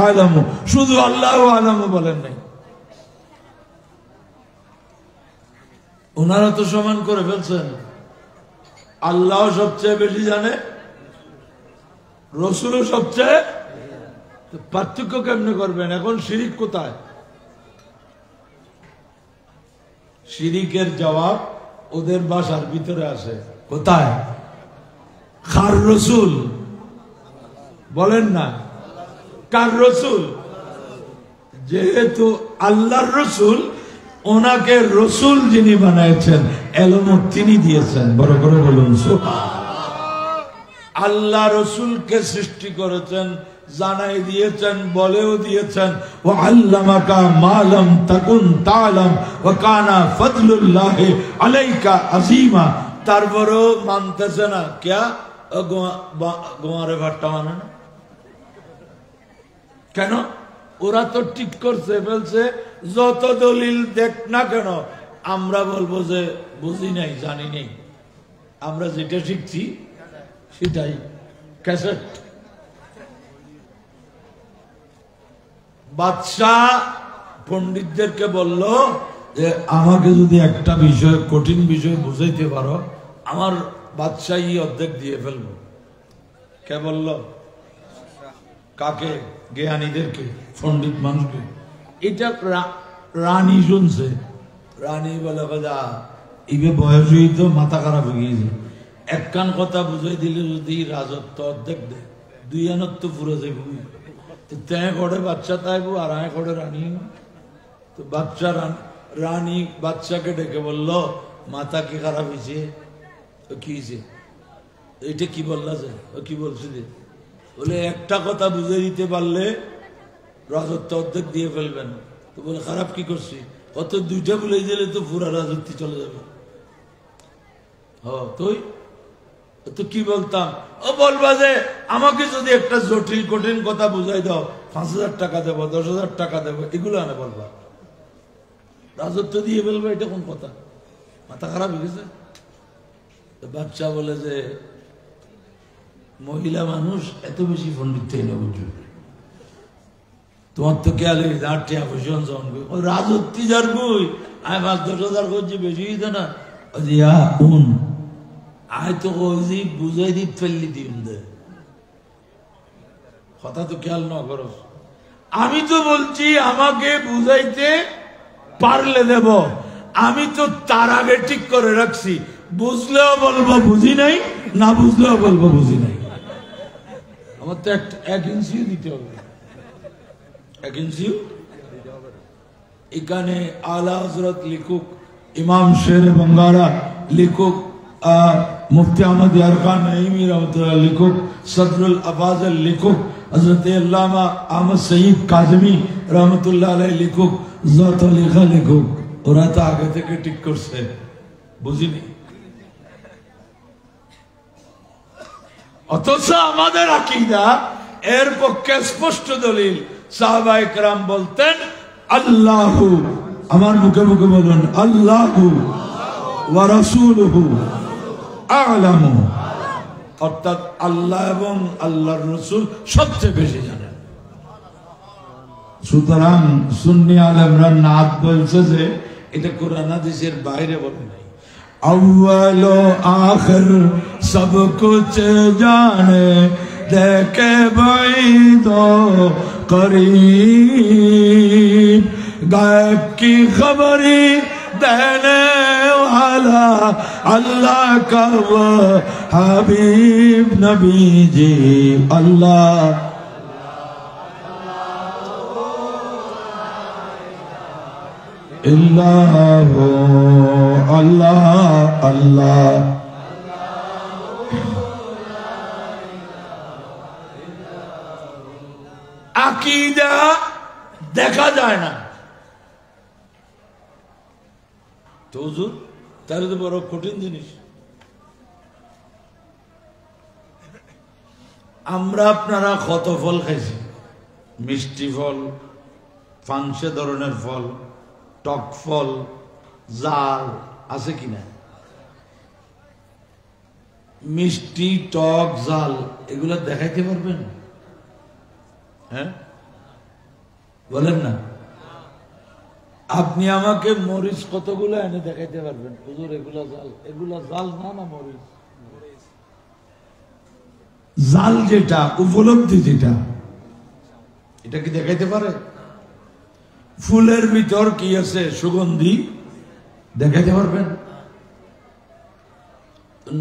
আ'লামু। শুধু আল্লাহু আ'লামু বলেন নাই। ওনারা তো সমান করে ফেলছেন, আল্লাহ সবচেয়ে বেশি জানে, রাসূলও সবচেয়ে। পার্থক্য কেমনে করবেন? এখন শিরিক কোথায়? শিরিকের জবাব ওদের ভাষার ভিতরে আছে। কোথায়? কার রাসূল বলেন না, কার রাসূল? যেহেতু আল্লাহর রাসূল, ওনাকে রাসূল যিনি বানাইছেন, এলম তিনি দিয়েছেন। বড় করে বলুন সুবহানাল্লাহ। আল্লাহ রাসূলকে সৃষ্টি করেছেন, জানাই দিয়েছেন, বলেও দিয়েছেন ওয়া আল্লামাকা মা লাম তাকুন তা'লাম ওয়া কানা ফাদলুল্লাহি আলাইকা আযীমা। তারপরেও মানতেছে না। क्या গোয়ারে ভাট্টা মানে না কেন? ওরা তো ঠিক করছে, বলছে যত দলিল দেখ না কেন আমরা বলবো যে বুঝি নাই, জানি নাই, আমরা যেটা শিখছি সেটাই ক্যাসেট। বাদশাহ পণ্ডিতদেরকে বলল যে আমাকে যদি একটা বিষয়, কঠিন বিষয় বুঝাইতে পারো, আমার বাদশাহী অর্ধেক দিয়ে ফেলবো। কে বলল? কাকে? জ্ঞানীদেরকে, পণ্ডিত মানুষকে। এটা রানী শুনছে। রানী বলে কথা ইবে বয়স হই তো মাথা খারাপ হয়ে গিয়েছে, এক কান কথা বুঝাই দিলে যদি রাজত্ব অর্ধেক দেয়, দুই আনত তো পুরো যাইব। তো তেঁ করে বাচ্চা তাইব আর আয় করে রানী। তো বাচ্চা রানী বাচ্চাকে ডেকে বলল মাথা কি খারাপ হয়েছে? তো কি হয়েছে? এটা কি বললা যে? ও কি বলছে যে? বলে একটা কথা বুঝে দিতে পারলে রাজত্ব অর্ধেক দিয়ে ফেলবেন। তো বলে খারাপ কি করছি? কত দুইটা বলে দিলে তো পুরা রাজত্ব চলে যাবে। তুই তো কি বলতাম? ও বলবা যে আমাকে যদি একটা জটিল কঠিন কথা বুঝাই দাও, 5,000 টাকা দেবো, 10,000 টাকা দেবো, এগুলো আনে বলবা। রাজত্ব দিয়ে ফেলবে, এটা কোন কথা? মাথা খারাপ হয়ে গেছে। বাচ্চা বলে যে মহিলা মানুষ এত বেশি পণ্ডিত না বুঝবে, তোমার তো খেয়াল রাজত্ব যার বই আয় 5-10,000 করছি, বেশি হইতে না। আয় তো বুঝাই দি ফেললি দিন দে কথা তো খেয়াল না করো। আমি তো বলছি আমাকে বুঝাইতে পারলে দেব, আমি তো তার আগে ঠিক করে রাখছি, বুঝলেও বলবো বুঝি নাই, না বুঝলেও বলবো বুঝি নাই। আমার তো এক ইঞ্চিও দিতে হবে, 1 ইঞ্চিও। এখানে আলা হযরত লিখুক, ইমাম শের বাঙ্গারা লিখুক, মুফতি আহমদ ইয়ারখান নাইমি রহমতুল্লাহ লিখুক, সদরুল আফাজল লিখুক, হযরত আল্লামা আহমদ সঈদ কাজমি রহমতুল্লাহ আলাইহি লিখুক, যত লেখা লিখুক, ওরা তো আগে থেকে ঠিক করছে, বুঝিনি। অথচ আমাদের আকীদা এর পক্ষে স্পষ্ট দলিল। সাহাবায়ে কেরাম বলতেন আল্লাহু, আমার মুখে মুখে বলুন আল্লাহু ওয়া রাসূলুহু আ'লামু, অর্থাৎ আল্লাহ এবং আল্লাহর রাসূল সবচেয়ে বেশি জানেন। সুতরাং সুন্নি আলেমরা নাত বলছে যে এটা কোরআন হাদিসের বাইরে বলে নাই। अव्वल आखिर सब कुछ जाने, देखे बैदो करीब, गायब की खबरी देने वाला अल्लाह का वो हबीब नबी जी। अल्लाह अल्लाह अल्लाह अल्लाह। আকিদা দেখা যায় না তো হুজুর, তাহলে তো বড় কঠিন জিনিস। আমরা আপনারা কত ফল খাইছি, মিষ্টি ফল, পাঁচশো ধরনের ফল, টক ফল, জাল আছে কিনা? মিষ্টি, টক, জাল এগুলো দেখাইতে পারবেন? হ্যাঁ বলেন না। আপনি আমাকে মরিচ কতগুলো এনে দেখাইতে পারবেন? হুজুর এগুলা জাল, এগুলা জাল না, না মরিচ। জাল যেটা উপলব্ধি, যেটা এটা কি দেখাইতে পারে? ফুলের ভিতর কি আছে সুগন্ধি দেখাইতে পারবেন?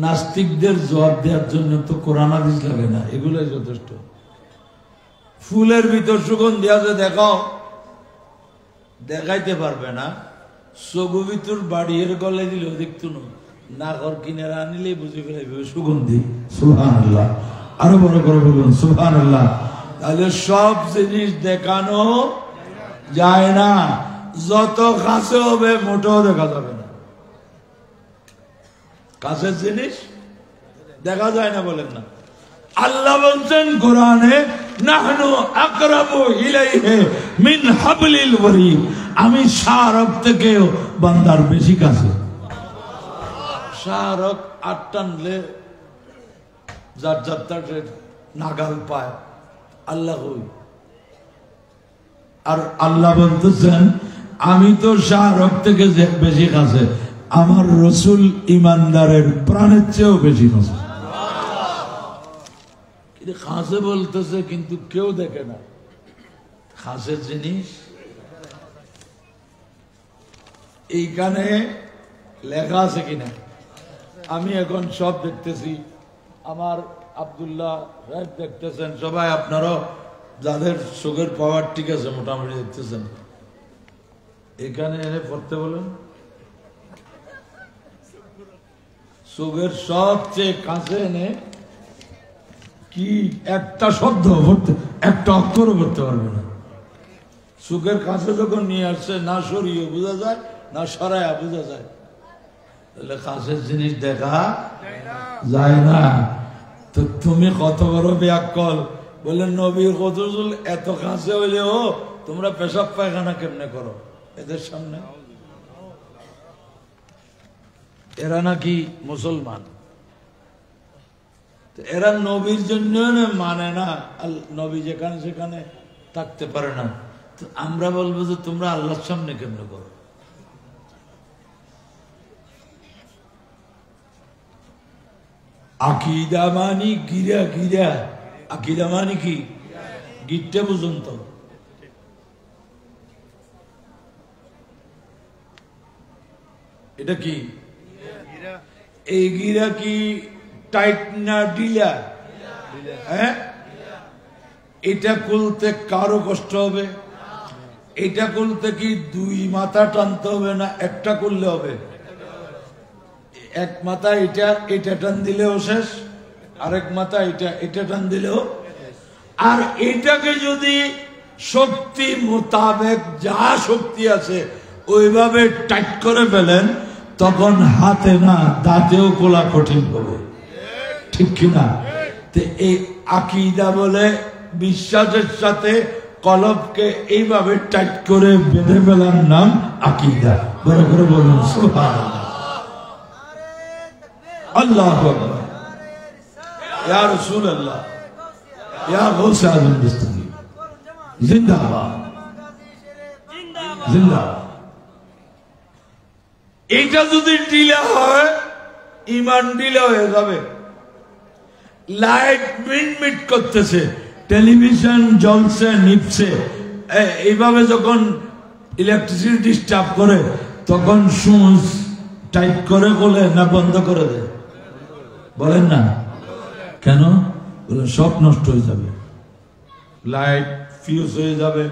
নাস্তিকদের জবাব দেওয়ার জন্য তো কোরআন হাদিস লাগে না, এগুলাই যথেষ্ট। ফুলের ভিতর সুগন্ধি আছে দেখাও, দেখাইতে পারবে না। সবু ভিতর বাড়ির গলে দিলেও দেখতো না, ঘর কিনে আনিলে বুঝে ফেলাইবে সুগন্ধি। সুবহানাল্লাহ, আরো বড় করে বলুন সুবহানাল্লাহ। তাহলে সব জিনিস দেখানো যায় না, যত কাছে হবে মোটেও দেখা যাবে না। কাছের জিনিস দেখা যায় না বলেন না। আল্লাহ বলছেন কোরআনে, নাহনু আকরাবু ইলাইহি মিন হাবলিল ওয়ারিদ, আমি শাহরগ থেকেও বান্দার বেশি কাছে। শাহরগ 8 টানলে যার যাত্রাকে নাগাল পায় আল্লাহ কই। আর আল্লাহ বলতেছেন আমি তো শাহরগ থেকে বেশি কাছে, আমার রসুল ইমানদারের প্রাণের চেয়েও বেশি কাছে। খাসে বলতেছে কিন্তু কেউ দেখে না খাসের জিনিস। এইখানে লেখা আছে কিনা আমি এখন সব দেখতেছি, আমার আব্দুল্লাহ সাহেব দেখতেছেন, সবাই আপনারাও যাদের চোখের পাওয়ার ঠিক আছে মোটামুটি দেখতেছেন। এখানে এনে পড়তে বলেন, চোখের সবচেয়ে কাছে এনে কি একটা শব্দ পড়তে, একটা অক্ষরও পড়তে পারবে না। চোখের কাছে যখন নিয়ে আসছে, না সরিয়ে বোঝা যায়, না সরাইয়া বোঝা যায়। তাহলে কাছের জিনিস দেখা যায় না। তো তুমি কত বড় ব্যাকল, বললেন নবীর কত এত কাছে হইলেও তোমরা পেশাব পায়খানা কেমনে করো এদের সামনে? এরা নাকি মুসলমান, এরা নবীর জন্য মানে না, নবী যেখানে সেখানে থাকতে পারে না। তো আমরা বলবো যে তোমরা আল্লাহর সামনে কেমনে করো? আকিদা মানি গিরা গিরা, আকিদা মানি কি গিটটা পর্যন্ত। এটা কি? এই গিরা কি টাইট না ঢিলা? হ্যাঁ, এটা খুলতে কারো কষ্ট হবে? এটা খুলতে কি দুই মাথা টানতে হবে না একটা করলে হবে? এক মাথা এটা টান দিলেও শেষ, আরেক মাথা এটা টান দিলেও। আর এটাকে যদি শক্তি মোতাবেক যা শক্তি আছে ওইভাবে টাইট করে ফেলেন, তখন হাতে না দাঁতেও খোলা কঠিন হবে, ঠিক কিনা? তো এই আকীদা বলে বিশ্বাসের সাথে কলবকে এইভাবে টাইট করে বেঁধে ফেলার নাম আকীদা। বড় করে বলুন সুবহানাল্লাহ, আল্লাহু আকবার, ইয়া রাসূলুল্লাহ, ইয়া গাউসে আযম দস্তগীর, জিন্দাবাদ জিন্দাবাদ। এটা যদি ঢিলা হয়, ইমান ঢিলা হয়ে যাবে। লাইট মিটমিট করতেছে, টেলিভিশন জ্বলছে নিভছে, এইভাবে যখন ইলেকট্রিসিটি ডিস্টার্ব করে তখন সুইচ টাইট করে বলে না বন্ধ করে দেয়? বলেন না কেন? বলে সব নষ্ট হয়ে যাবে, লাইট ফিউজ হয়ে যাবে,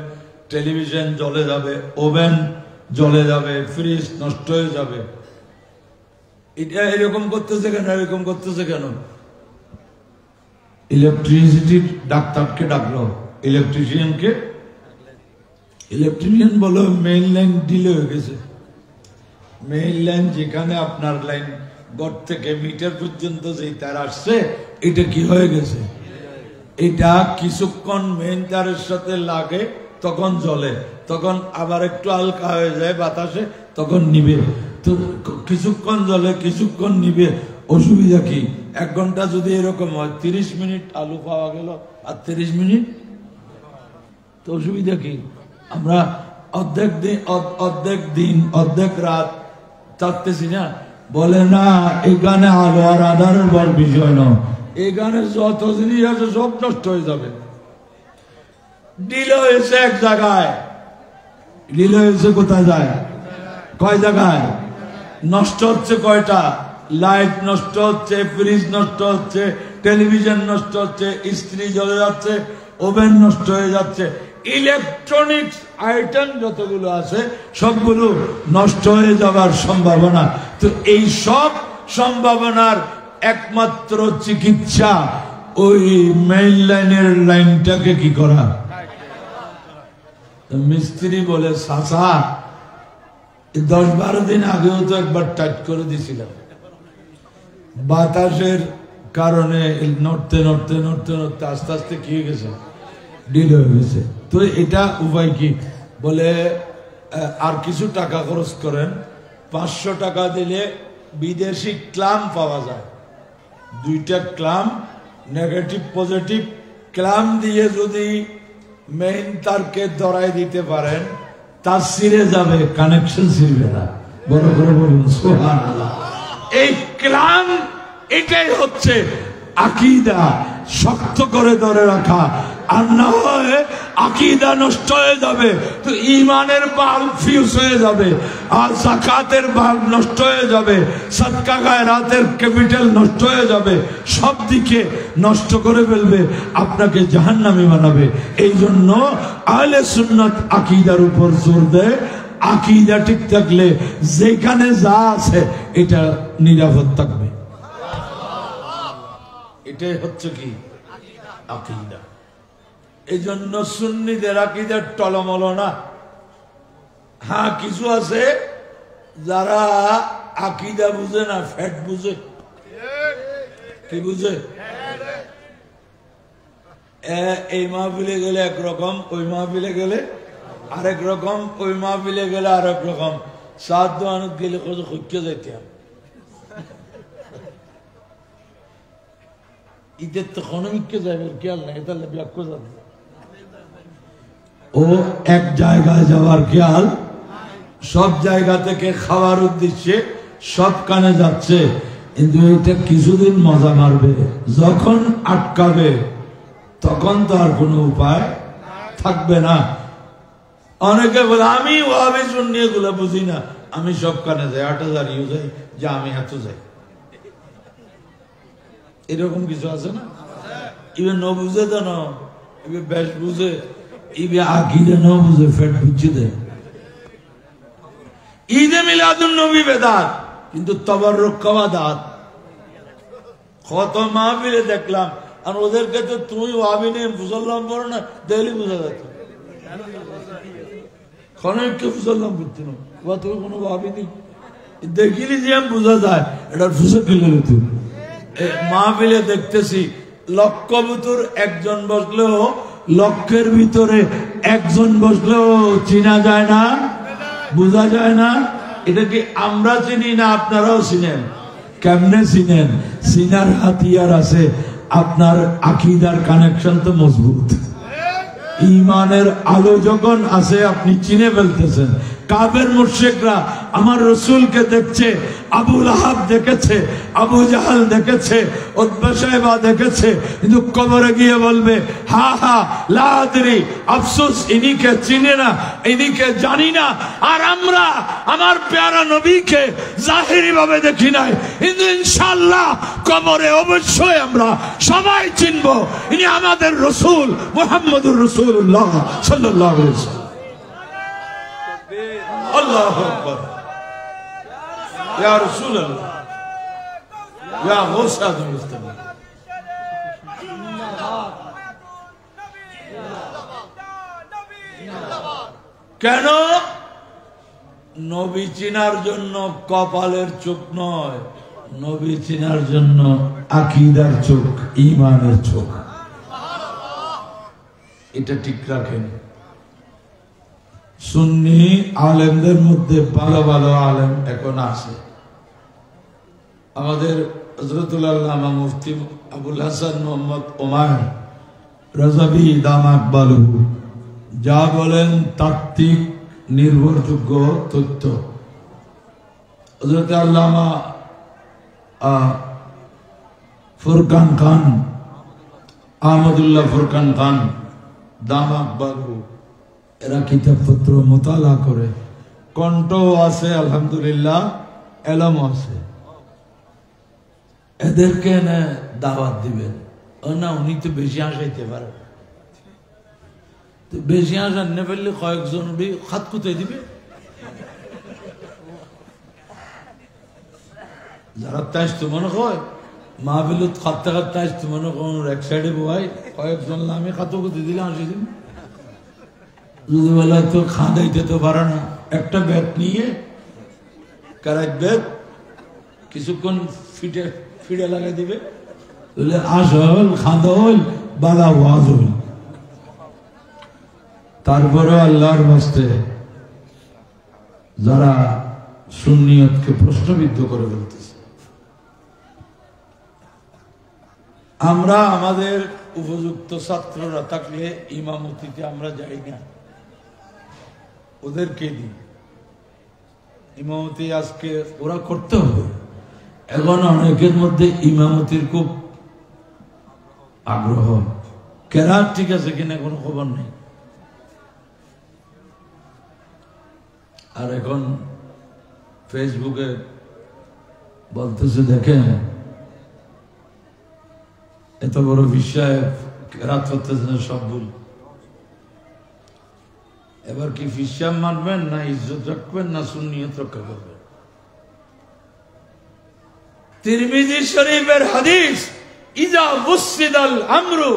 টেলিভিশন জ্বলে যাবে, ওভেন জ্বলে যাবে, ফ্রিজ নষ্ট হয়ে যাবে। এটা এরকম করতেছে কেন? এরকম করতেছে কেন? ইলেকট্রিসিটি ডাক্তারকে ডাকলো, ইলেকট্রিশিয়ানকে, ইলেকট্রিশিয়ান বলো মেইন লাইন ডিলে হয়ে গেছে। মেইন লাইন যেখানে আপনার লাইন ঘর থেকে মিটার পর্যন্ত যে তার আসছে, এটা কি হয়ে গেছে? এটা কিছুক্ষণ মেইন তারের সাথে লাগে, তখন জ্বলে, তখন আবার একটু হালকা হয়ে যায় বাতাসে, তখন নিবে। তো কিছুক্ষণ জ্বলে কিছুক্ষণ নিবে, অসুবিধা কি? 1 ঘন্টা যদি এরকম হয়, 30 মিনিট আলু পাওয়া গেল আর 30 মিনিট, তো অসুবিধা কি? আমরা অর্ধেক দিন অর্ধেক রাত থাকতেছি না? বলে না এখানে আলো আর আধারের বড় বিষয় নয়, এখানে যত জিনিস আছে সব নষ্ট হয়ে যাবে। ডিলে হয়েছে এক জায়গায়, ডিলে হয়েছে কোথায় যায়? কয় জায়গায় নষ্ট হচ্ছে? কয়টা? লাইট নষ্ট হচ্ছে, ফ্রিজ নষ্ট হচ্ছে, টেলিভিশন নষ্ট হচ্ছে, ইস্ত্রি জ্বলে যাচ্ছে, ওভেন নষ্ট হয়ে যাচ্ছে, ইলেকট্রনিক্স আইটেম যতগুলো আছে সবগুলো নষ্ট হয়ে যাওয়ার সম্ভাবনা। তো এই সব সম্ভাবনার একমাত্র চিকিৎসা ওই মেইন লাইনের লাইনটাকে কি করা? মিস্ত্রি বলে চাচা 10-12 দিন আগেও তো একবার টাইট করে দিছিলাম, বাতাসের কারণে নড়তে নড়তে নড়তে নড়তে আস্তে আস্তে কি হয়ে গেছে? ডিল হয়ে গেছে। তো এটা উপায় কি? বলে আর কিছু টাকা খরচ করেন, 500 টাকা দিলে বিদেশি ক্লাম পাওয়া যায়। 2টা ক্লাম, নেগেটিভ পজিটিভ ক্লাম দিয়ে যদি মেইন তারকে ধরাই দিতে পারেন, তার ছিঁড়ে যাবে, কানেকশন ছিঁড়বে না। বড় করে বলুন সুবহানাল্লাহ। এই ক্লাম, এটাই হচ্ছে আকীদা, শক্ত করে ধরে রাখা। আর না হয় আকীদা নষ্ট হয়ে যাবে, তো ঈমানের বাল্ব ফিউজ হয়ে যাবে, আর যাকাতের বাল্ব নষ্ট হয়ে যাবে, সাদকা খায়রাতের ক্যাপিটাল নষ্ট হয়ে যাবে, সব দিকে নষ্ট করে ফেলবে, আপনাকে জাহান্নামী বানাবে। এই জন্য আহলে সুন্নাত আকীদার উপর জোর দেয়। আকীদা ঠিক থাকলে যেখানে যা আছে এটা নিরাপদ থাকবে। এটাই হচ্ছে কি? আকীদা। এই জন্য সুন্নিদের আকীদা টলমল না। হ্যাঁ, কিছু আছে যারা আকীদা বুঝে না, ফ্যাট বুঝে। কি বুঝে? এই মাহফিলে গেলে একরকম, ওই মাহফিলে গেলে আরেক রকম, ওই মাহফিলে গেলে আরেক রকম। সাত দোয়ানত গেলে কত খুঁজতে যাইতাম, ঈদের তো খনমিককে যাবে, খেয়াল নাই, তাহলে ব্যাখ্য যাবে। ও এক জায়গায় যাওয়ার খেয়াল, সব জায়গা থেকে খাওয়ার উদ্দেশ্যে সব কানে যাচ্ছে, কিন্তু এটা কিছুদিন মজা মারবে, যখন আটকাবে তখন তো আর কোনো উপায় থাকবে না। অনেকে বলে আমি ওয়াহাবি সুন্নি এগুলো বুঝি না, আমি সব কানে যাই, 8000 ইউ যাই, যা আমি এত যাই, এরকম কিছু আছে না? ইবে ন বুঝে তো না, ইবে বেশ বুঝে, ইবে আকিদে ন বুঝে, ফেট বুঝে দে। ঈদে মিলাদুন নবী বেদাত, কিন্তু তাবাররুক কাওয়াদাত। কত মাহফিলে দেখলাম, আর ওদেরকে তো তুমি ওয়াহাবি নিয়ে মুসলমান পড়ো না, দেখলি বুঝা যেত। খনকে মুসলমান পড়তে না, ওয়া তো কোনো ওয়াহাবি নেই, দেখিলি যে বুঝা যায় এটা ফুসে কিলে তুই। মাহফিলে দেখতেছি লক্ষ ভিতর একজন বসলেও, লক্ষের ভিতরে একজন বসলেও চিনা যায় না, বোঝা যায় না। এটা কি আমরা চিনি না আপনারাও চিনেন? কেমনে চিনেন? চিনার হাতিয়ার আছে, আপনার আকীদার কানেকশন তো মজবুত, ইমানের আলো যখন আছে আপনি চিনে ফেলতেছেন। কাফের মুশরিকরা আমার রাসূলকে দেখছে, আবু লাহাব দেখেছে, আবু জাহাল দেখেছে, উতবা সাহেবা দেখেছে, কিন্তু কবরে গিয়ে বলবে হা হা লা আদরি, আফসোস ইনিকে চিনে না, ইনিকে জানি না। আর আমরা আমার প্যারা নবীকে জাহিরি ভাবে দেখি নাই, কিন্তু ইনশাআল্লাহ কবরে অবশ্যই আমরা সবাই চিনব, ইনি আমাদের রাসূল মুহাম্মদুর রাসূলুল্লাহ সাল্লাল্লাহু আলাইহি ওয়াসাল্লাম। আল্লাহু আকবার, ইয়া রাসূলুল্লাহ, ইয়া গাউসাতুল মুস্তামিন। কেন? নবী চিনার জন্য কপালের চোখ নয়, নবী চিনার জন্য আকীদার চোখ, ঈমানের চোখ। এটা ঠিক রাখেন। সুন্নি আলেমদের মধ্যে ভালো ভালো আলেম এখন আছে। আমাদের হযরতুল আল্লামা মুফতি আবুল হাসান মোহাম্মদ ওমর রাজাবি দামাত বালু যা বলেন তাত্ত্বিক নির্ভরযোগ্য তথ্য। হযরত আল্লামা ফুরকান খান, আহমদুল্লাহ ফুরকান খান দামাত বালু, এরা কিতাবপত্র মোতালা করে, কণ্ঠ আছে আলহামদুলিল্লাহ, এলম আছে। এদেরকে না দাওয়াত দিবেন, না উনি তো বেশি আসাইতে পারে, বেশি আসান না ফেললে কয়েকজন খাত কুতাই দিবে। যারা তাইস তো মনে হয় মাহফিলত খাতে খাত তাইস তো মনে করেন এক সাইডে বহাই কয়েকজন আমি খাতো কুতে দিলে আসি দিন, যদি বলে তো খাঁদাইতে তো পারে না, একটা ব্যাট নিয়ে কারাক ব্যাট কিছুক্ষণ ফিটে ফিডে লাগাই দিবে, আসল খাঁদা হইল বালা ওয়াজ হইল। তারপরে আল্লাহর বাস্তে যারা সুন্নিয়তকে প্রশ্নবিদ্ধ করে ফেলতেছে, আমরা আমাদের উপযুক্ত ছাত্ররা থাকলে ইমামতিতে আমরা যাই না, ওদেরকে দিই ইমামতি। আজকে ওরা করতে হবে। এখন অনেকের মধ্যে ইমামতির খুব আগ্রহ, কেরাত ঠিক আছে কিনা কোনো খবর নেই। আর এখন ফেসবুকে বলতেছে দেখেন এত বড় বিষয় কেরাত করতেছে না, সব ভুল। এবার কি ফিসাব মানবেন না ইজ্জত রাখবেন না সুন্নিয়ত রক্ষা করবেন? তিরমিজি শরীফের হাদিস, ইজা বুসিদাল আমরু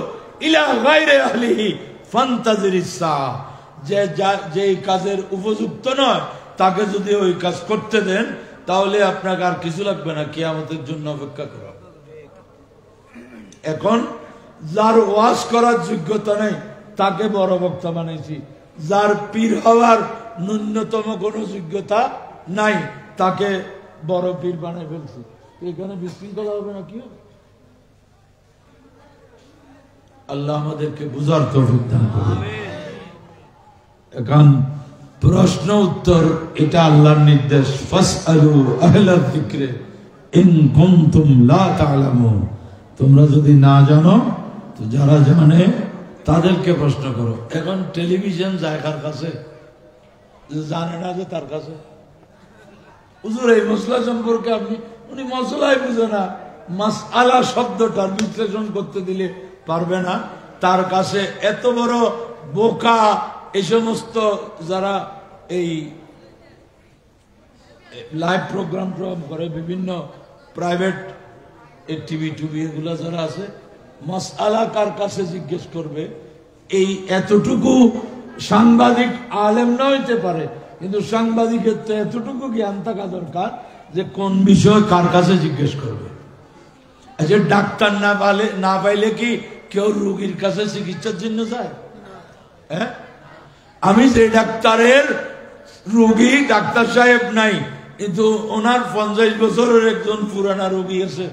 ইলা গায়রি আহলিহি ফান্তাজিরিস সাআ, যে কাজের উপযুক্ত নয় তাকে যদি ওই কাজ করতে দেন তাহলে আপনাকে আর কিছু লাগবে না, কিয়ামতের জন্য অপেক্ষা করা। এখন যার ওয়াজ করার যোগ্যতা নেই তাকে বড় বক্তা বানাইছি, যার পীর হওয়ার ন্যূনতম কোনো যোগ্যতা নাই তাকে বড় পীর বানাই ফেলছি। এখানে বিশৃঙ্খলা হবে না? কি হবে? আল্লাহ আমাদেরকে বুঝার তৌফিক দান করুন। এখন প্রশ্ন উত্তর, এটা আল্লাহর নির্দেশ, ফাসআলু আহলায যিকরি ইন কুনতুম লা তা'লামুন। তোমরা যদি না জানো তো যারা জানে তাদেরকে প্রশ্ন করো। এখন টেলিভিশন যায় কার কাছে? জানে না যে তার কাছে। হুজুর এই মশলা সম্পর্কে আপনি, উনি মশলাই বুঝে না, মাসআলা শব্দটার বিশ্লেষণ করতে দিলে পারবে না। তার কাছে এত বড় বোকা এই সমস্ত যারা এই লাইভ প্রোগ্রাম করে, বিভিন্ন প্রাইভেট টিভি টুভি এগুলা যারা আছে, মাসআলা কার কাছে জিজ্ঞেস করবে? এই এতটুকু সাংবাদিক আলেম না হইতে পারে, কিন্তু সাংবাদিকের তো এতটুকু জ্ঞান থাকা দরকার যে কোন বিষয় কার কাছে জিজ্ঞেস করবে। আচ্ছা, ডাক্তার না পাইলে কি কেউ রোগীর কাছে চিকিৎসার জন্য যায়? হ্যাঁ, আমি যে ডাক্তারের রোগী, ডাক্তার সাহেব নাই, কিন্তু ওনার 50 বছরের একজন পুরানা রোগী আছে,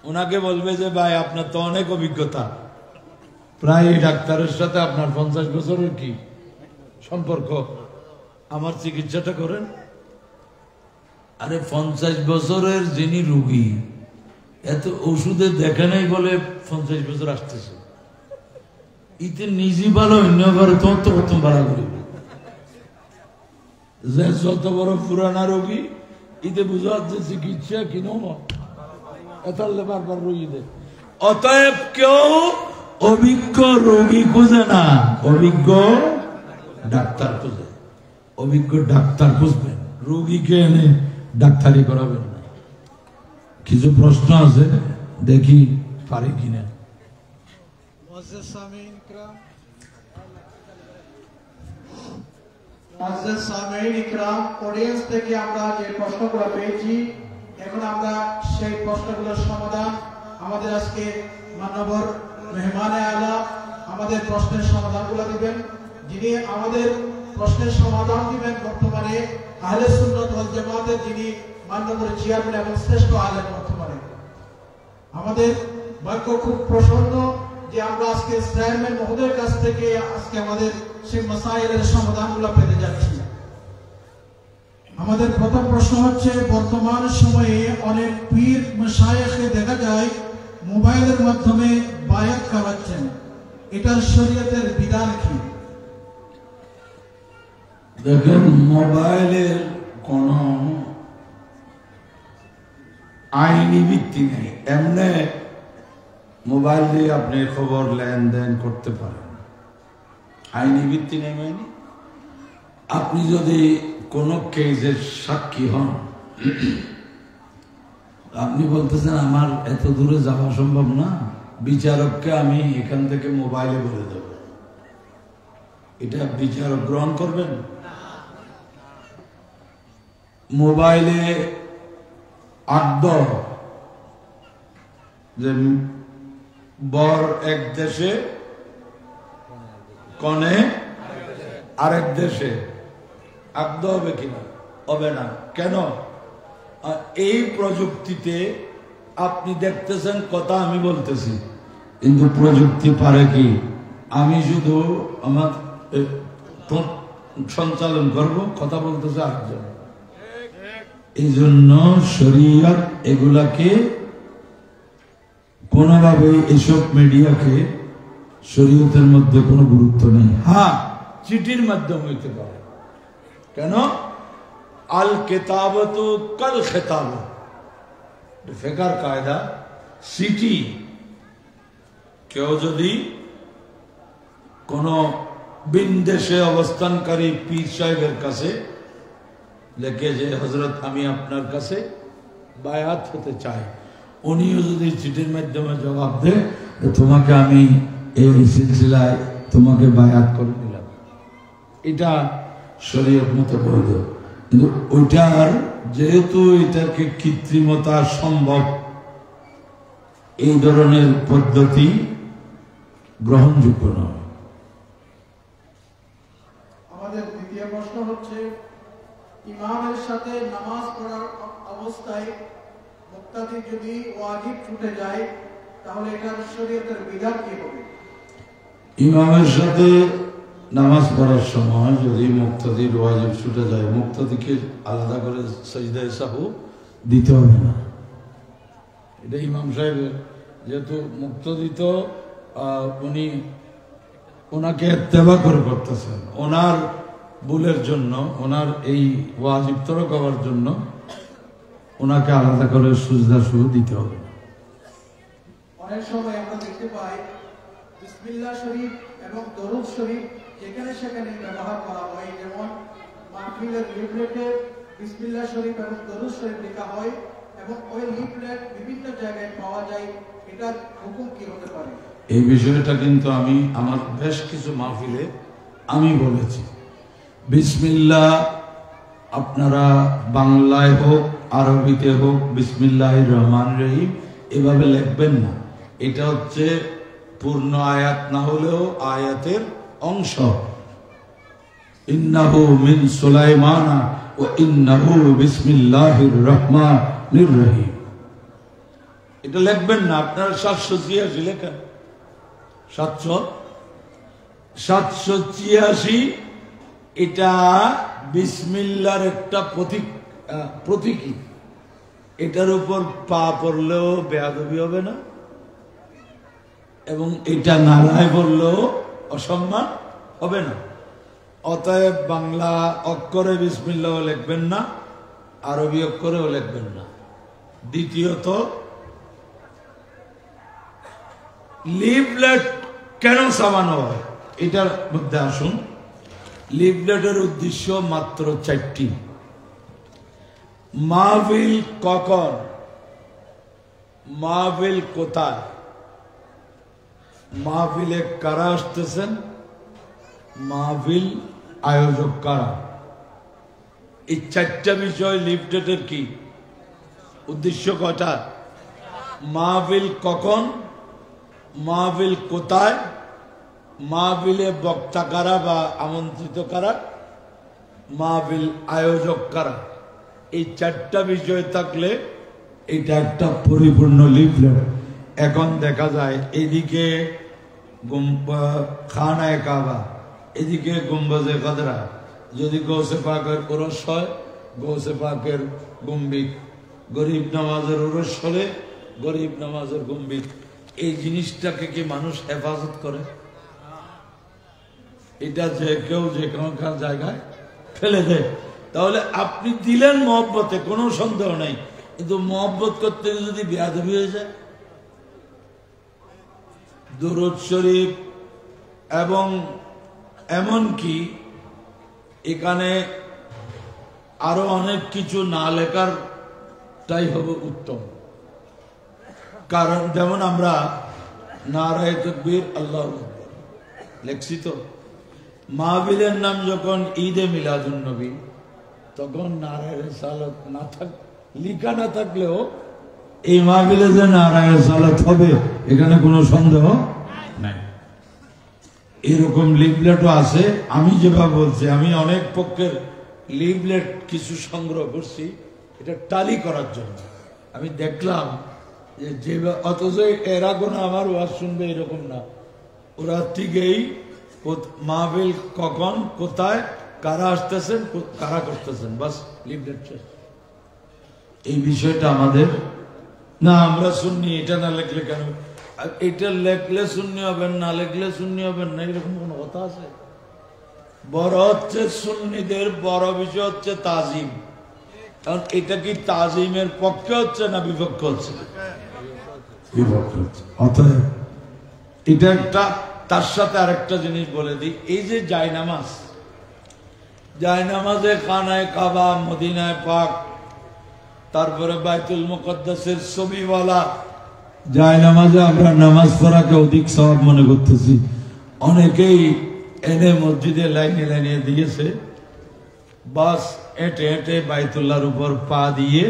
ওনাকে বলবে যে ভাই আপনার তো অনেক অভিজ্ঞতা, প্রায় ডাক্তারের সাথে আপনার 50 বছরের কি সম্পর্ক, আমার চিকিৎসাটা করেন। আরে 50 বছরের যিনি রোগী, এত ওষুধে দেখে নাই বলে 50 বছর আসতেছে, ইতে নিজে ভালো অন্য তোমার তো প্রথম ভাড়া করিবে। যে যত বড় পুরানা রোগী, ইতে বুঝা যে চিকিৎসা কিনো এতালে বারবার রোগী দেয়। অতএব কেউ অভিজ্ঞ রোগী খুঁজে না, অভিজ্ঞ ডাক্তার খুঁজে। অভিজ্ঞ ডাক্তার খুঁজবেন, রোগীকে এনে ডাক্তারি করাবেন না। কিছু প্রশ্ন আছে, দেখি পারি কিনা।
অডিয়েন্স থেকে আমরা যে প্রশ্নগুলো পেয়েছি, এখন আমরা সেই প্রশ্নগুলোর সমাধান আমাদের আজকে মাননীয় মেহমানে আলা আমাদের প্রশ্নের সমাধানগুলো দিবেন। যিনি আমাদের প্রশ্নের সমাধান দিবেন বর্তমানে আহলে সুন্নাত ওয়াল জামাতের যিনি মাননীয় চেয়ারম্যান এবং শ্রেষ্ঠ আলেম বর্তমানে। আমাদের ভাগ্য খুব প্রসন্ন যে আমরা আজকে চেয়ারম্যান মহোদয়ের কাছ থেকে আজকে আমাদের সেই মাসাইলের সমাধানগুলো পেতে যাচ্ছি। আমাদের প্রথম প্রশ্ন হচ্ছে, বর্তমান সময়ে অনেক পীর মাশায়েখকে দেখা যায় মোবাইলের মাধ্যমে বায়াত করাচ্ছেন, এটার শরীয়তের বিধান কি?
দেখেন, মোবাইলের কোন আইনি ভিত্তি নেই। এমনি মোবাইল দিয়ে আপনি খবর লেনদেন করতে পারেন, আইনি ভিত্তি নেই। মানে আপনি যদি কোন কেসের সাক্ষী হন, আপনি বলতেছেন আমার এত দূরে যাওয়া সম্ভব না, বিচারককে আমি এখান থেকে মোবাইলে বলে দেব, এটা বিচারক গ্রহণ করবেন? মোবাইলে আদ্য যে বর এক দেশে, কনে আরেক দেশে, আদ্য হবে কিনা? হবে না। কেন? এই প্রযুক্তিতে আপনি দেখতেছেন কথা আমি বলতেছি, কিন্তু প্রযুক্তি পারে কি আমি শুধু আমার সঞ্চালন করব, কথা বলতেছে আরেকজন। এই জন্য শরীয়ত এগুলাকে কোনোভাবে, এসব মিডিয়াকে শরীয়তের মধ্যে কোনো গুরুত্ব নেই। হ্যাঁ, চিঠির মাধ্যমে হইতে পারে। কেন? আল কিতাবাতু কাল খিতাব, ফিকার কায়দা। চিঠি কেউ যদি কোন বিদেশে অবস্থানকারী পীর সাহেবের কাছে লেখে যে হযরত আমি আপনার কাছে বায়াত হতে চাই, উনিও যদি চিঠির মাধ্যমে জবাব দেয় তোমাকে আমি এই সিলসিলায় তোমাকে বায়াত করে দিলাম, এটা শরীয়ত মতো বৈধ। কিন্তু ওইটার যেহেতু এটাকে কৃত্রিমতা সম্ভব, এই ধরনের পদ্ধতি গ্রহণযোগ্য নয়।
আমাদের দ্বিতীয় প্রশ্ন হচ্ছে, ইমামের সাথে নামাজ পড়ার অবস্থায় মুক্তাদি যদি ওয়াজিব ছুটে যায়, তাহলে এটার শরীয়তের বিধান কি হবে?
ইমামের সাথে নামাজ পড়ার সময় যদি মুক্তাদির ওয়াজিব ছুটে যায়, মুক্তাদিকে আলাদা করে সাজদায়ে সাহু দিতে হবে না। এটা ইমাম সাহেবের, যেহেতু মুক্তাদি তো উনি ওনাকে ইত্তেবা করে করতেছেন, ওনার ভুলের জন্য, ওনার এই ওয়াজিব তরক হওয়ার জন্য ওনাকে আলাদা করে সুজদা শুরু দিতে হবে।
অনেক সময় আমরা দেখতে পাই বিসমিল্লাহ শরীফ এবং দরুদ শরীফ যেখানে সেখানে ব্যবহার করা হয়, যেমন মাহফিলের লিফলেটে বিসমিল্লাহ শরীফ এবং দরুদ শরীফ লেখা হয় এবং ওই লিফলেট বিভিন্ন জায়গায় পাওয়া যায়। এটার হুকুম কি হতে পারে?
এই বিষয়টা কিন্তু আমি আমার বেশ কিছু মাহফিলে আমি বলেছি, বিসমিল্লাহ আপনারা বাংলায় হোক আরবিতে হোক বিসমিল্লাহির রহমানির রহিম এভাবে লিখবেন না। এটা হচ্ছে পূর্ণ আয়াত না হলেও আয়াতের অংশ। ইন্নাহু মিন সুলাইমানা ওয়া ইন্নাহু বিসমিল্লাহির রহমানির রহিম, এটা লিখবেন না। আপনারা 786 লেখেন, 786 এটা বিসমিল্লাহর একটা প্রতীকী। এটার উপর পা পড়লেও বেয়াদবি হবে না এবং এটা নালায় পড়লেও অসম্মান হবে না। অতএব বাংলা অক্ষরে বিসমিল্লাহ লিখবেন না, আরবি অক্ষরেও লিখবেন না। দ্বিতীয়ত, লিফলেট কেন ছাপানো হয় এটার মধ্যে আসুন। লিফলেটের উদ্দেশ্য মাত্র 4টি। মাহফিল কখন, মাহফিল কোথায়, মাহফিলে কারা আসতেছেন, মাহফিল আয়োজক কারা, এই 4টা বিষয় লিফলেটের কি উদ্দেশ্য। কটা? মাহফিল কখন, মাহফিল কোথায়, মাহফিলে বক্তা কারা বা আমন্ত্রিত কারা, মাহফিল আয়োজক কারা। এই 4টা বিষয় থাকলে এটা একটা পরিপূর্ণ লিফলেট। এখন দেখা যায় এদিকে খানায়ে কাবা, এদিকে গুম্বজে কদরা। যদি গৌসে পাকের ওরস হয়, গৌসে পাকের গম্ভীর, গরিব নামাজের ওরস হলে গরিব নামাজের গম্ভীর। এই জিনিসটাকে কি মানুষ হেফাজত করে? এটা যে কেউ যে কোনখান জায়গায় ফেলে দেয়। তাহলে আপনি দিলেন মহব্বতে, কোনো সন্দেহ নেই, কিন্তু মহব্বত করতে যদি বেয়াদবি হয়ে যায়। দুরূদ শরীফ এবং এমনকি এখানে আরো অনেক কিছু না লেখারটাই হবে উত্তম। কারণ যেমন আমরা নারায়ে তাকবীর আল্লাহু আকবার লেখছি, তো মাহফিলের নাম যখন ঈদে মিলাদুন নবী, তখন নারায়ে রিসালাত না থাক লিখা না থাকলেও এই মাহফিলে যে নারায়ে রিসালাত হবে এখানে কোনো সন্দেহ নাই। এরকম লিফলেটও আছে। আমি যেভাবে বলছি, আমি অনেক পক্ষের লিফলেট কিছু সংগ্রহ করছি এটা টালি করার জন্য। আমি দেখলাম যে অথচ এরা কোনো আমার ওয়াজ শুনবে এরকম না, ওরা ঠিকই মাহফিল কখন, কোথায়, কারা আসতেছেন, কারা করতেছেন, বাস লিফলেট শেষ। এই বিষয়টা আমাদের না, আমরা শুননি, এটা না লেখলে কেন, এটা লেখলে শূন্য হবেন, না লেখলে শূন্য হবেন না, এরকম কোন কথা আছে? বড় হচ্ছে সুন্নিদের বড় বিষয় হচ্ছে তাজিম। কারণ এটা কি তাজিমের পক্ষে হচ্ছে না বিপক্ষে হচ্ছে? বিপক্ষে হচ্ছে। অতএব এটা একটা। তার সাথে আরেকটা জিনিস বলে দিই, এই যে জায়নামাজ, জায়নামাজে খানায়ে কাবা, মদিনায় পাক, তারপরে বাইতুল মুকদ্দাসের ছবিওয়ালা জায়নামাজে আমরা নামাজ পড়াকে অধিক সওয়াব মনে করতেছি। অনেকেই এনে মসজিদে লাইনে লাইনে দিয়েছে, বাস হেঁটে হেঁটে বাইতুল্লাহর উপর পা দিয়ে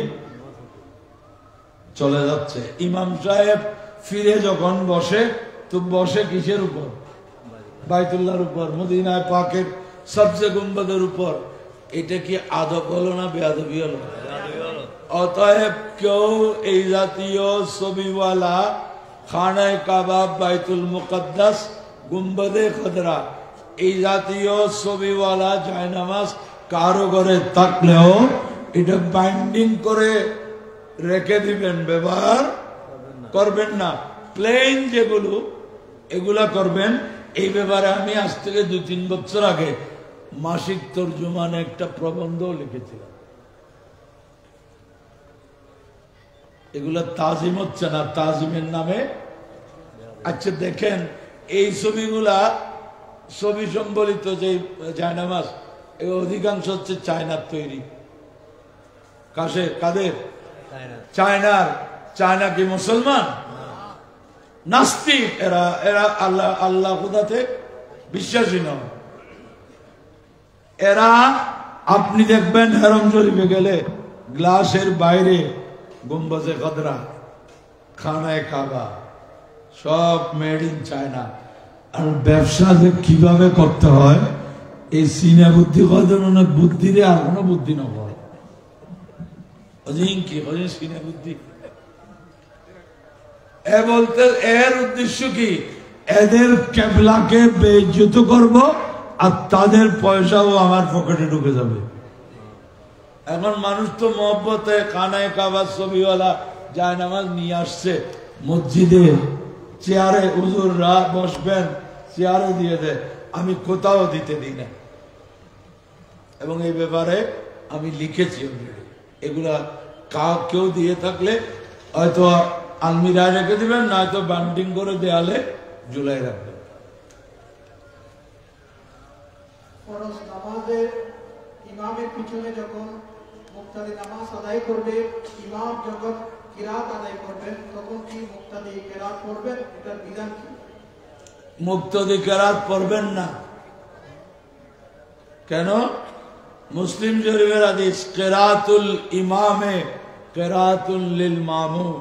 চলে যাচ্ছে। ইমাম সাহেব ফিরে যখন বসে, তো বসে কিসের উপর? বাইতুল্লাহর উপর, মদিনায় পাকের সবচেয়ে গুম্বদের উপর। এটা কি আদব হলো না বেয়াদবি হলো? অতএব কেউ এই জাতীয় ছবিওয়ালা খানায়ে কাবা, বাইতুল মুকদ্দাস, গুম্বদে খদরা, এই জাতীয় ছবিওয়ালা জায়নামাজ কারো ঘরে থাকলেও এটা বাইন্ডিং করে রেখে দিবেন, ব্যবহার করবেন না। প্লেন যেগুলো, এগুলা করবেন। এই ব্যাপারে আমি আজ থেকে 2-3 বছর আগে মাসিক তর্জুমানে একটা প্রবন্ধ লিখেছিলাম। এগুলা তাজিম হচ্ছে না, তাজিমের নামে। আচ্ছা দেখেন, এই ছবিগুলা ছবি সম্বলিত যে জায়নামাজ, এই অধিকাংশ হচ্ছে চায়নার তৈরি। কাদের? চায়নার। চায়না কি মুসলমান? নাস্তিক এরা। এরা আল্লাহ খুদাতে বিশ্বাসী নয় এরা। আপনি দেখবেন হেরম শরীফে গেলে গ্লাসের বাইরে গম্বুজে খদরা, খানায় কাবা, সব মেড ইন চায়না। আর ব্যবসা যে কিভাবে করতে হয়, এই চীনা বুদ্ধি কদের অনেক বুদ্ধি রে, আর কোনো বুদ্ধি না হয়। কি চীনা বুদ্ধি এ বলতে, এর উদ্দেশ্য কি? এদের কেবলাকে বেইজ্জত করব, আর তাদের পয়সাও আমার পকেটে ঢুকে যাবে। এখন মানুষ তো মহব্বতে কানায় কাবার ছবিওয়ালা জায়নামাজ নিয়ে আসছে মসজিদে, চেয়ারে হুজুররা বসবেন, চেয়ারে দিয়ে দেয়। আমি কোথাও দিতে দিই না, এবং এই ব্যাপারে আমি লিখেছি। এগুলা কেউ দিয়ে থাকলে হয়তো আলমিরায় রেখে দিবেন, নয়তো বান্ডিং করে দেয়ালে ঝুলাই রাখবেন।
ফরজ নামাজে ইমামের পিছনে যখন মুক্তাদি নামাজ আদায় করবে, ইমাম যখন কিরাত আদায় করবেন, তখন কি মুক্তাদি কিরাত পড়বেন? এটার বিধান কি?
মুক্তাদি কিরাত পড়বেন না। কেন? মুসলিম শরীফের হাদিস, কিরাতুল ইমামে কিরাতুল লিল মামুম।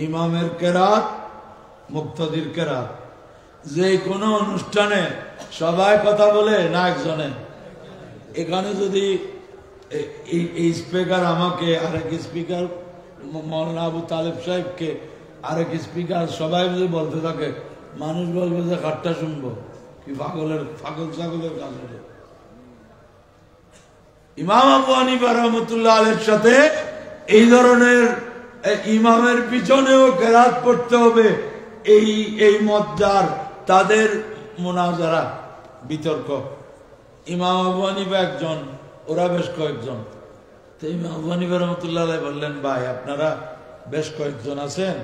ইমামের কেরাত মুক্তাদির কেরাত। যে কোনো অনুষ্ঠানে সবাই কথা বলে না একজনে। এখানে যদি এই স্পিকার আমাকে, আরেক স্পিকার মৌলানা আবু তালেব সাহেবকে, আরেক স্পিকার সবাই যদি বলতে থাকে, মানুষ বলবে যে খাট্টা শুনবো, কি পাগল ছাগলের কাজ হলো। ইমাম আবু হানিফা রাহমাতুল্লাহ আলাইহির সাথে এই ধরনের ইমামের পিছনেও কেরাত পড়তে হবে, এই মতদার তাদের মুনাজারা বিতর্ক। ইমাম আবু হানিফা একজন, ওরা বেশ কয়েকজন। তো ইমাম আবু হানিফা রাহমাতুল্লাহ আলাইহি বললেন, ভাই আপনারা বেশ কয়েকজন আছেন,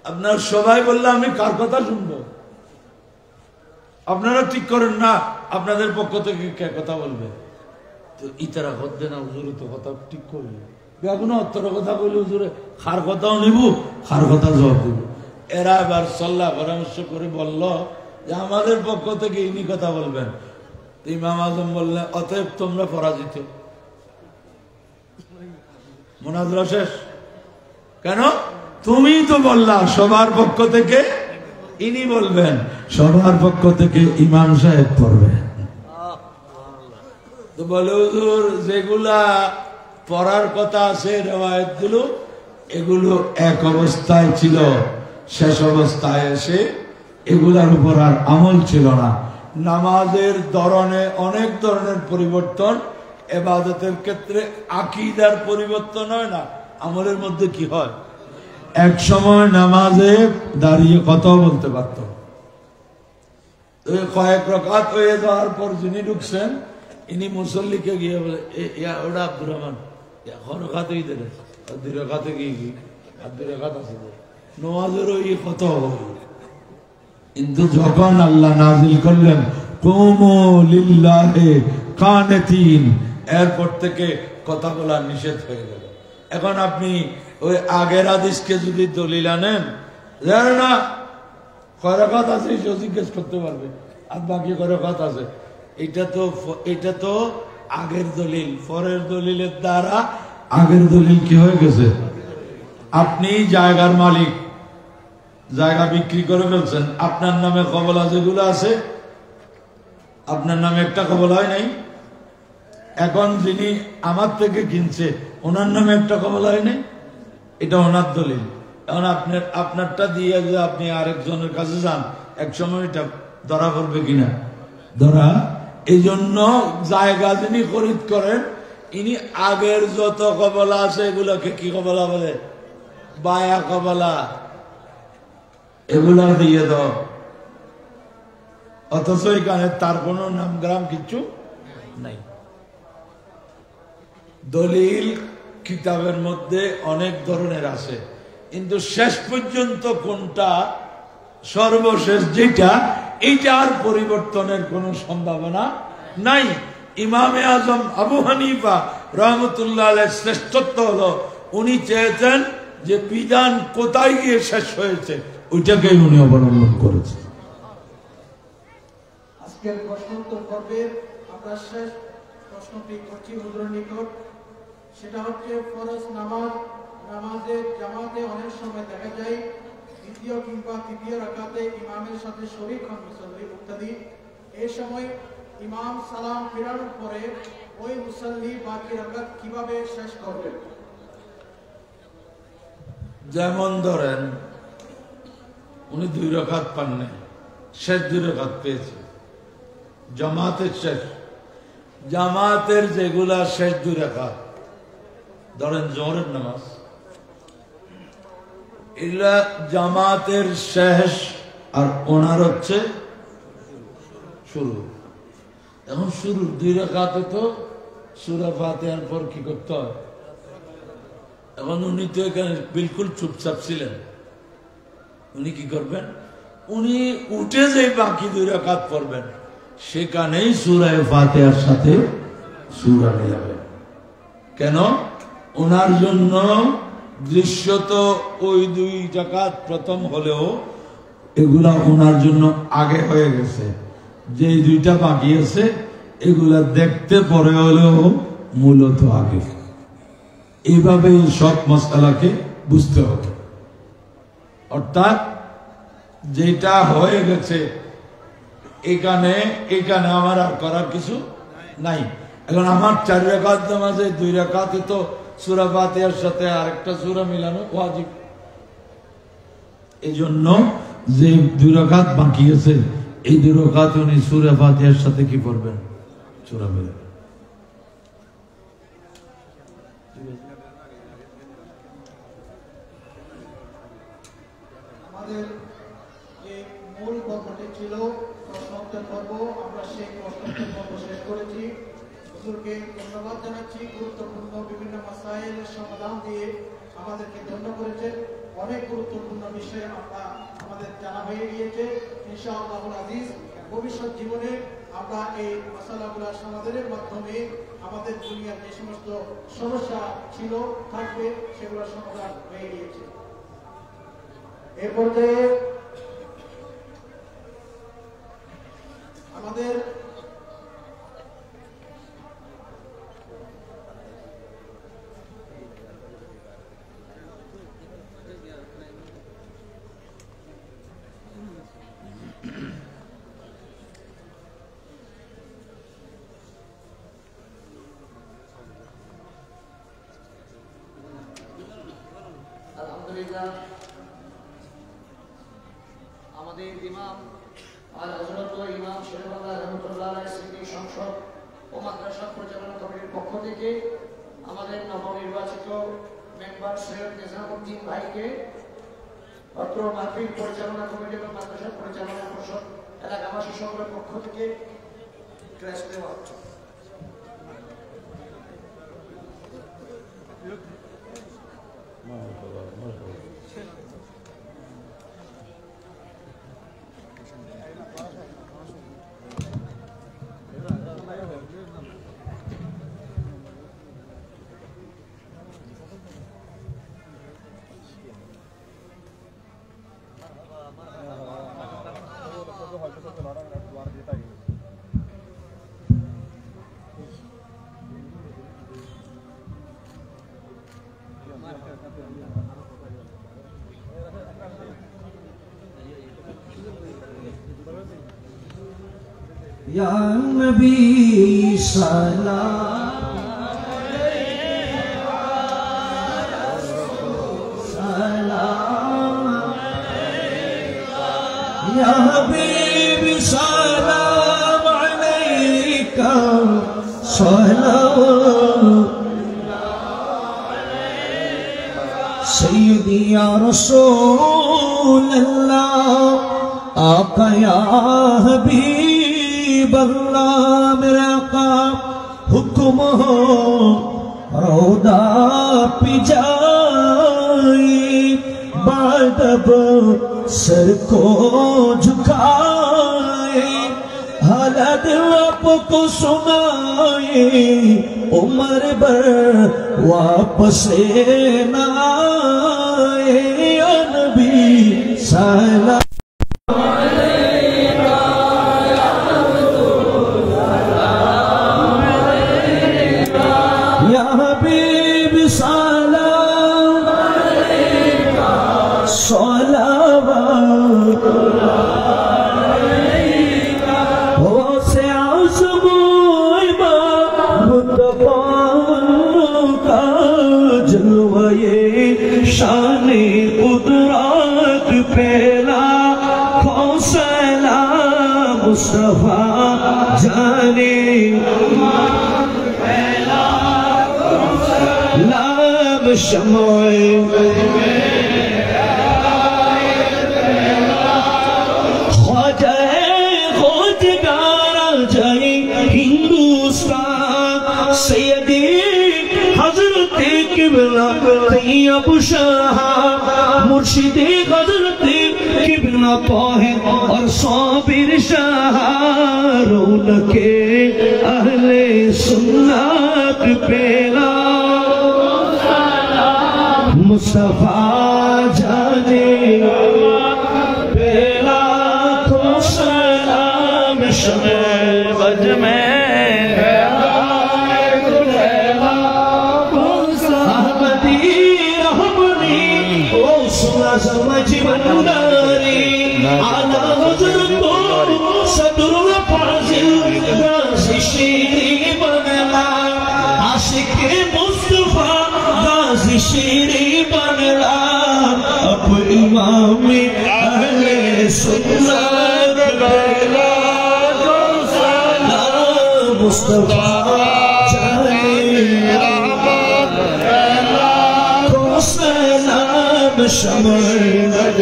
আপনারা সবাই বললে আমি কার কথা শুনবো? আপনারা ঠিক করেন না আপনাদের পক্ষ থেকে কে কথা বলবে। তো ইতারা হদ্দে না, হুজুরে তো কথা ঠিক করবে, এখনো অত্তর কথা বলে হুজুরে খার কথাও নিব, খার কথা জবাব দিব। এরা এবার সল্লাহ পরামর্শ করে বলল যে আমাদের পক্ষ থেকে ইনি কথা বলবেন। ইমাম আজম বললেন, অতএব তোমরা পরাজিত, মুনাজারা শেষ। কেন? তুমি তো বললা সবার পক্ষ থেকে ইনি বলবেন, সবার পক্ষ থেকে ইমাম সাহেব পড়বেন। তো বলে হুজুর যেগুলা পড়ার কথা আছে রেওয়ায়েতগুলো, এগুলো এক অবস্থায় ছিল, শেষ অবস্থায় এসে এগুলার উপর আর আমল ছিল না। নামাজের ধরনে অনেক ধরনের পরিবর্তন, ইবাদতের ক্ষেত্রে আকীদার পরিবর্তন হয় না, আমলের মধ্যে কি হয়? এক সময় নামাজে দাঁড়িয়ে কথা বলতে পারত, কয়েক রাকাত হয়ে যাওয়ার পর যিনি ঢুকছেন, ইনি মুসল্লিকে গিয়ে বলে, ওটা আব্দুর রহমান খাতে দেবে, দুই রাকাতে গিয়ে আর 2 রাকাত আছে, নামাজেরও কথা হবে। কিন্তু যখন আল্লাহ নাজিল করলেন কুমু লিল্লাহি কানিতিন, এরপর থেকে কথা বলা নিষেধ হয়ে গেল। এখন আপনি ওই আগের হাদিসকে যদি দলিল আনেন, জানেন না কয় রাকাত আছে, জিজ্ঞেস করতে পারবে, আর বাকি কয় রাকাত আছে, এটা তো আগের দলিল। পরের দলিলের দ্বারা আগের দলিল কি হয়ে গেছে? আপনি জায়গার মালিক, জায়গা বিক্রি করে ফেলছেন, আপনার নামে কবলা যেগুলো আছে, আপনার নামে একটা কবলা হয় নাই। এখন যিনি আমার থেকে কিনছে, ওনার নামে একটা কবলা হয় নাই, এটা ওনার দলিল। এখন আপনারটা দিয়ে যে আপনি আরেকজনের কাছে যান, এক সময় এটা ধরা পড়বে কিনা? ধরা। এই জন্য জায়গা যিনি খরিদ করেন, ইনি আগের যত কবলা আছে এগুলোকে কি কবলা বলে? বায়া কবলা। এগুলা দিয়ে দাও। অথচ এখানে তার কোনো নামগ্রাম কিছু নাই। দলিল কিতাবের মধ্যে অনেক ধরনের আছে, কিন্তু শেষ পর্যন্ত কোনটা সর্বশেষ যেটা, এইটা আর পরিবর্তনের কোনো সম্ভাবনা নাই। ইমামে আজম আবু হানিফা রহমতুল্লাহ আলাইহির শ্রেষ্ঠত্ব হলো উনি চেয়েছেন যে বিধান কোথায় গিয়ে শেষ হয়েছে ওইটাকে উনি অবলম্বন করেছেন।
আজকের প্রশ্নোত্তর পর্বে আমরা শেষ প্রশ্নটি করছি হুজুরের নিকট। সেটা হচ্ছে ফরজ নামাজে জামাতে অনেক সময় দেখা যায় দ্বিতীয় কিংবা তৃতীয় রাকাতে ইমামের সাথে শরীক হন মুসল্লি ইত্যাদি। এই সময় ইমাম সালাম ফেরানোর পরে ওই মুসল্লি বাকি রাকাত কিভাবে শেষ করবেন?
যেমন ধরেন উনি 2 রাকাত পান নাই, শেষ 2 রাকাত পেয়েছে, জামাতের শেষ, জামাতের যেগুলা শেষ 2 রাকাত, ধরেন জোহরের নামাজ, এগুলা জামাতের শেষ আর ওনার হচ্ছে শুরু। এখন শুরু 2 রাকাতে তো সূরা ফাতিহার পর কি করতে হয়? এখন উনি তো এখানে বিলকুল চুপচাপ ছিলেন, উনি কি করবেন? উনি উঠে যে বাকি 2 রাকাত পড়বেন, সেখানেই সূরা ফাতিহার সাথে সূরা মিলাবেন। কেন? ওনার জন্য দৃশ্যত ওই 2 রাকাত প্রথম হলেও এগুলা ওনার জন্য আগে হয়ে গেছে, যে 2টা বাকি আছে এগুলা দেখতে পরে হলেও মূলত আগে। এইভাবে সব মশালাকে বুঝতে হবে। অর্থাৎ যেটা হয়ে গেছে এখানে আমার আর করার কিছু নাই। এখন আমার 4 রাকাত নামাজে 2 রাকাতে তো সূরা ফাতিহার সাথে আরেকটা সূরা মিলানো ওয়াজিব। এই জন্য যে 2 রাকাত বাকি আছে এই 2 রাকাত উনি সূরা ফাতিহার সাথে কি পড়বেন? সূরা মিলাবেন।
আমাদের যে মূল পর্বটি ছিল প্রশ্নোত্তর পর্ব, আমরা সেই প্রশ্নোত্তর পর্ব শেষ করেছি। হুজুরকে ধন্যবাদ জানাচ্ছি, গুরুত্বপূর্ণ বিভিন্ন মাসাইলের সমাধান দিয়ে আমাদেরকে ধন্য করেছেন। অনেক গুরুত্বপূর্ণ বিষয় আমাদের জানা হয়ে গিয়েছে। ইনশাআল্লাহুল আজিজ ভবিষ্যৎ জীবনে আমরা এই মাসালাগুলোর সমাধানের মাধ্যমে আমাদের দুনিয়ার যে সমস্ত সমস্যা ছিল থাকবে সেগুলোর সমাধান হয়ে গিয়েছে। এ পর্যায়ে আমাদের
আলহামদুলিল্লাহ আমাদের ইমাম আর হযরত ইমাম শেরবাংলা রহমতুল্লাহ আলাইহি স্মৃতি সংসদ ও মাদ্রাসা পরিচালনা কমিটির পক্ষ থেকে আমাদের নবনির্বাচিত মেম্বার সৈয়দ নিজামউদ্দিন ভাইকে অত্র মাহফিল পরিচালনা কমিটি এবং মাদ্রাসা পরিচালনা পরিষদ এলাকাবাসী সকলের পক্ষ থেকে ক্রেস্ট দেওয়া হচ্ছে।
या नबी सलाम सलाम या हबीबी सलाम अलैका सलाम सय्यदी या रसूल अल्लाह आका या हबीब अल्लाह मेरा आका हुक्म हो रौदा पिजाई बादब सर को झुकाए हालत आपको सुनाए उम्र भर वापस ना आए या नबी सलाम या हबीब सलाम सलावत शाने कुदरत पहला खौसला मुस्तफा जाने लाब शमोए ख्वाजा खुदगारा जाए हिंदुस्तान सैयदी हजरत किबला तैयब शाह मुर्शिदे हजरत किबला पाहे और साबिर शाह रौनके अहले सुन्नत पेला मुस्तफा जाने पेला को सलाम शमे बज में समझ बंदारी आला हजरत सदुर फाजिल गाज़ी शेरी बनला आशिक मुस्तफा गाज़ी शेरी बनला अब इमाम अहले सुन्नत बनला मुस्तफा शमद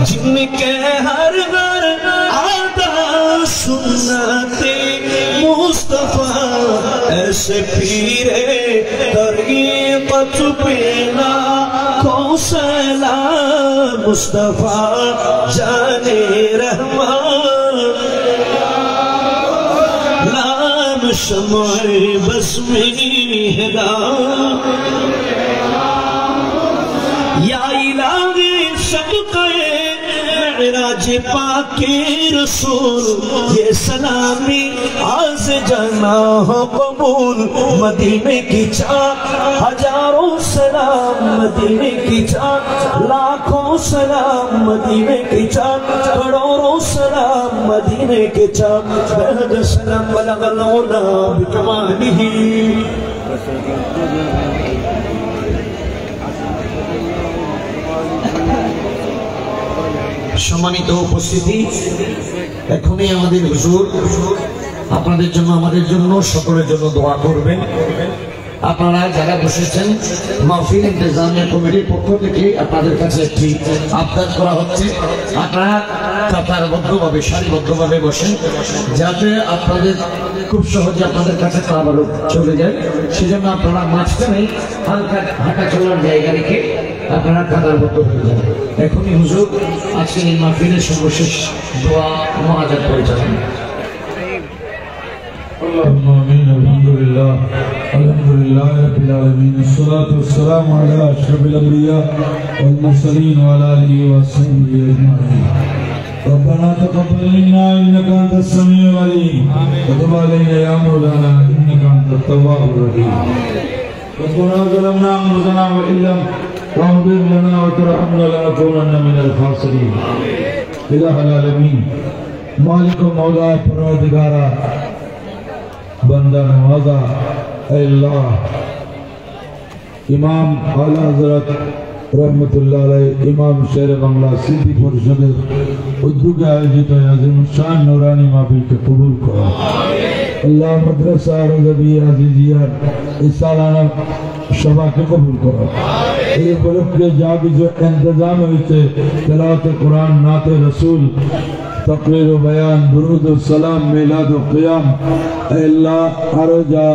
जिनके हर घर आता सुन्नते मुस्तफा ऐसे पीरे तरीक़त पेला कौसला मुस्तफा जाने रहमान लाम शमए बस्मी या इलाही सबक़े मेराज पाके रसूल ये सलामी आज जाना हो कबूल मदीने की चाक हजारों सलाम मदीने की चाक लाखों सलाम मदीने की चाक करोड़ों सलाम मदीने की चाक बहद सलाम बलगल उला बिकमालिही সম্মানিত উপস্থিতি এখনই আমাদের হুজুর আপনাদের জন্য আমাদের জন্য সকলের জন্য দোয়া করবেন আপনারা যারা বসেছেন মাহফিল ইন্তেজামিয়া কমিটির পক্ষ থেকে আপনাদের কাছে একটি আবদার করা হচ্ছে আপনারা কাতারবদ্ধভাবে সারিবদ্ধভাবে বসেন যাতে আপনাদের খুব সহজে আপনাদের কাছে তাবারক চলে যায় সেজন্য আপনারা মাঝখানে হালকা হাঁটা চলার জায়গা রেখে আপনারা কাতারবদ্ধ হয়ে যান এখনই হুজুর আজকের এই মাহফিলের সর্বশেষ দোয়া মুনাজাত পরিচালনা
آمين الحمد لله رب العالمين الصلاة والسلام على أشرف الأنبياء والمرسلين وعلى آله وصحبه أجمعين ربنا تقبل منا إنك أنت السميع العليم وتب علينا يا مولانا إنك أنت التواب الرحيم ربنا ظلمنا أنفسنا وإن لم تغفر لنا وترحمنا لنكونن من الخاسرين إله العالمين مالك مولا پروردگارا बंदा नवाजा अल्लाह इमाम आला हजरत रहमतुल्लाह अलैह इमाम शेर बांग्ला सिद्धि परिषद उद्योग आयोजित आज़ीम शान नूरानी महफिल के कबूल करो अल्लाह मदरसा रज़वी अज़ीज़िया इस सालाना সবাইকে কবুল করো। এই উপলক্ষে যা কিছু ইন্তজাম হয়েছে, তেলাওয়াতে কোরআন, নাতে রসুল, তকরীর ও বয়ান, দুরুদ ও সালাম, মিলাদ ও কিয়াম, আল্লাহ আরো যা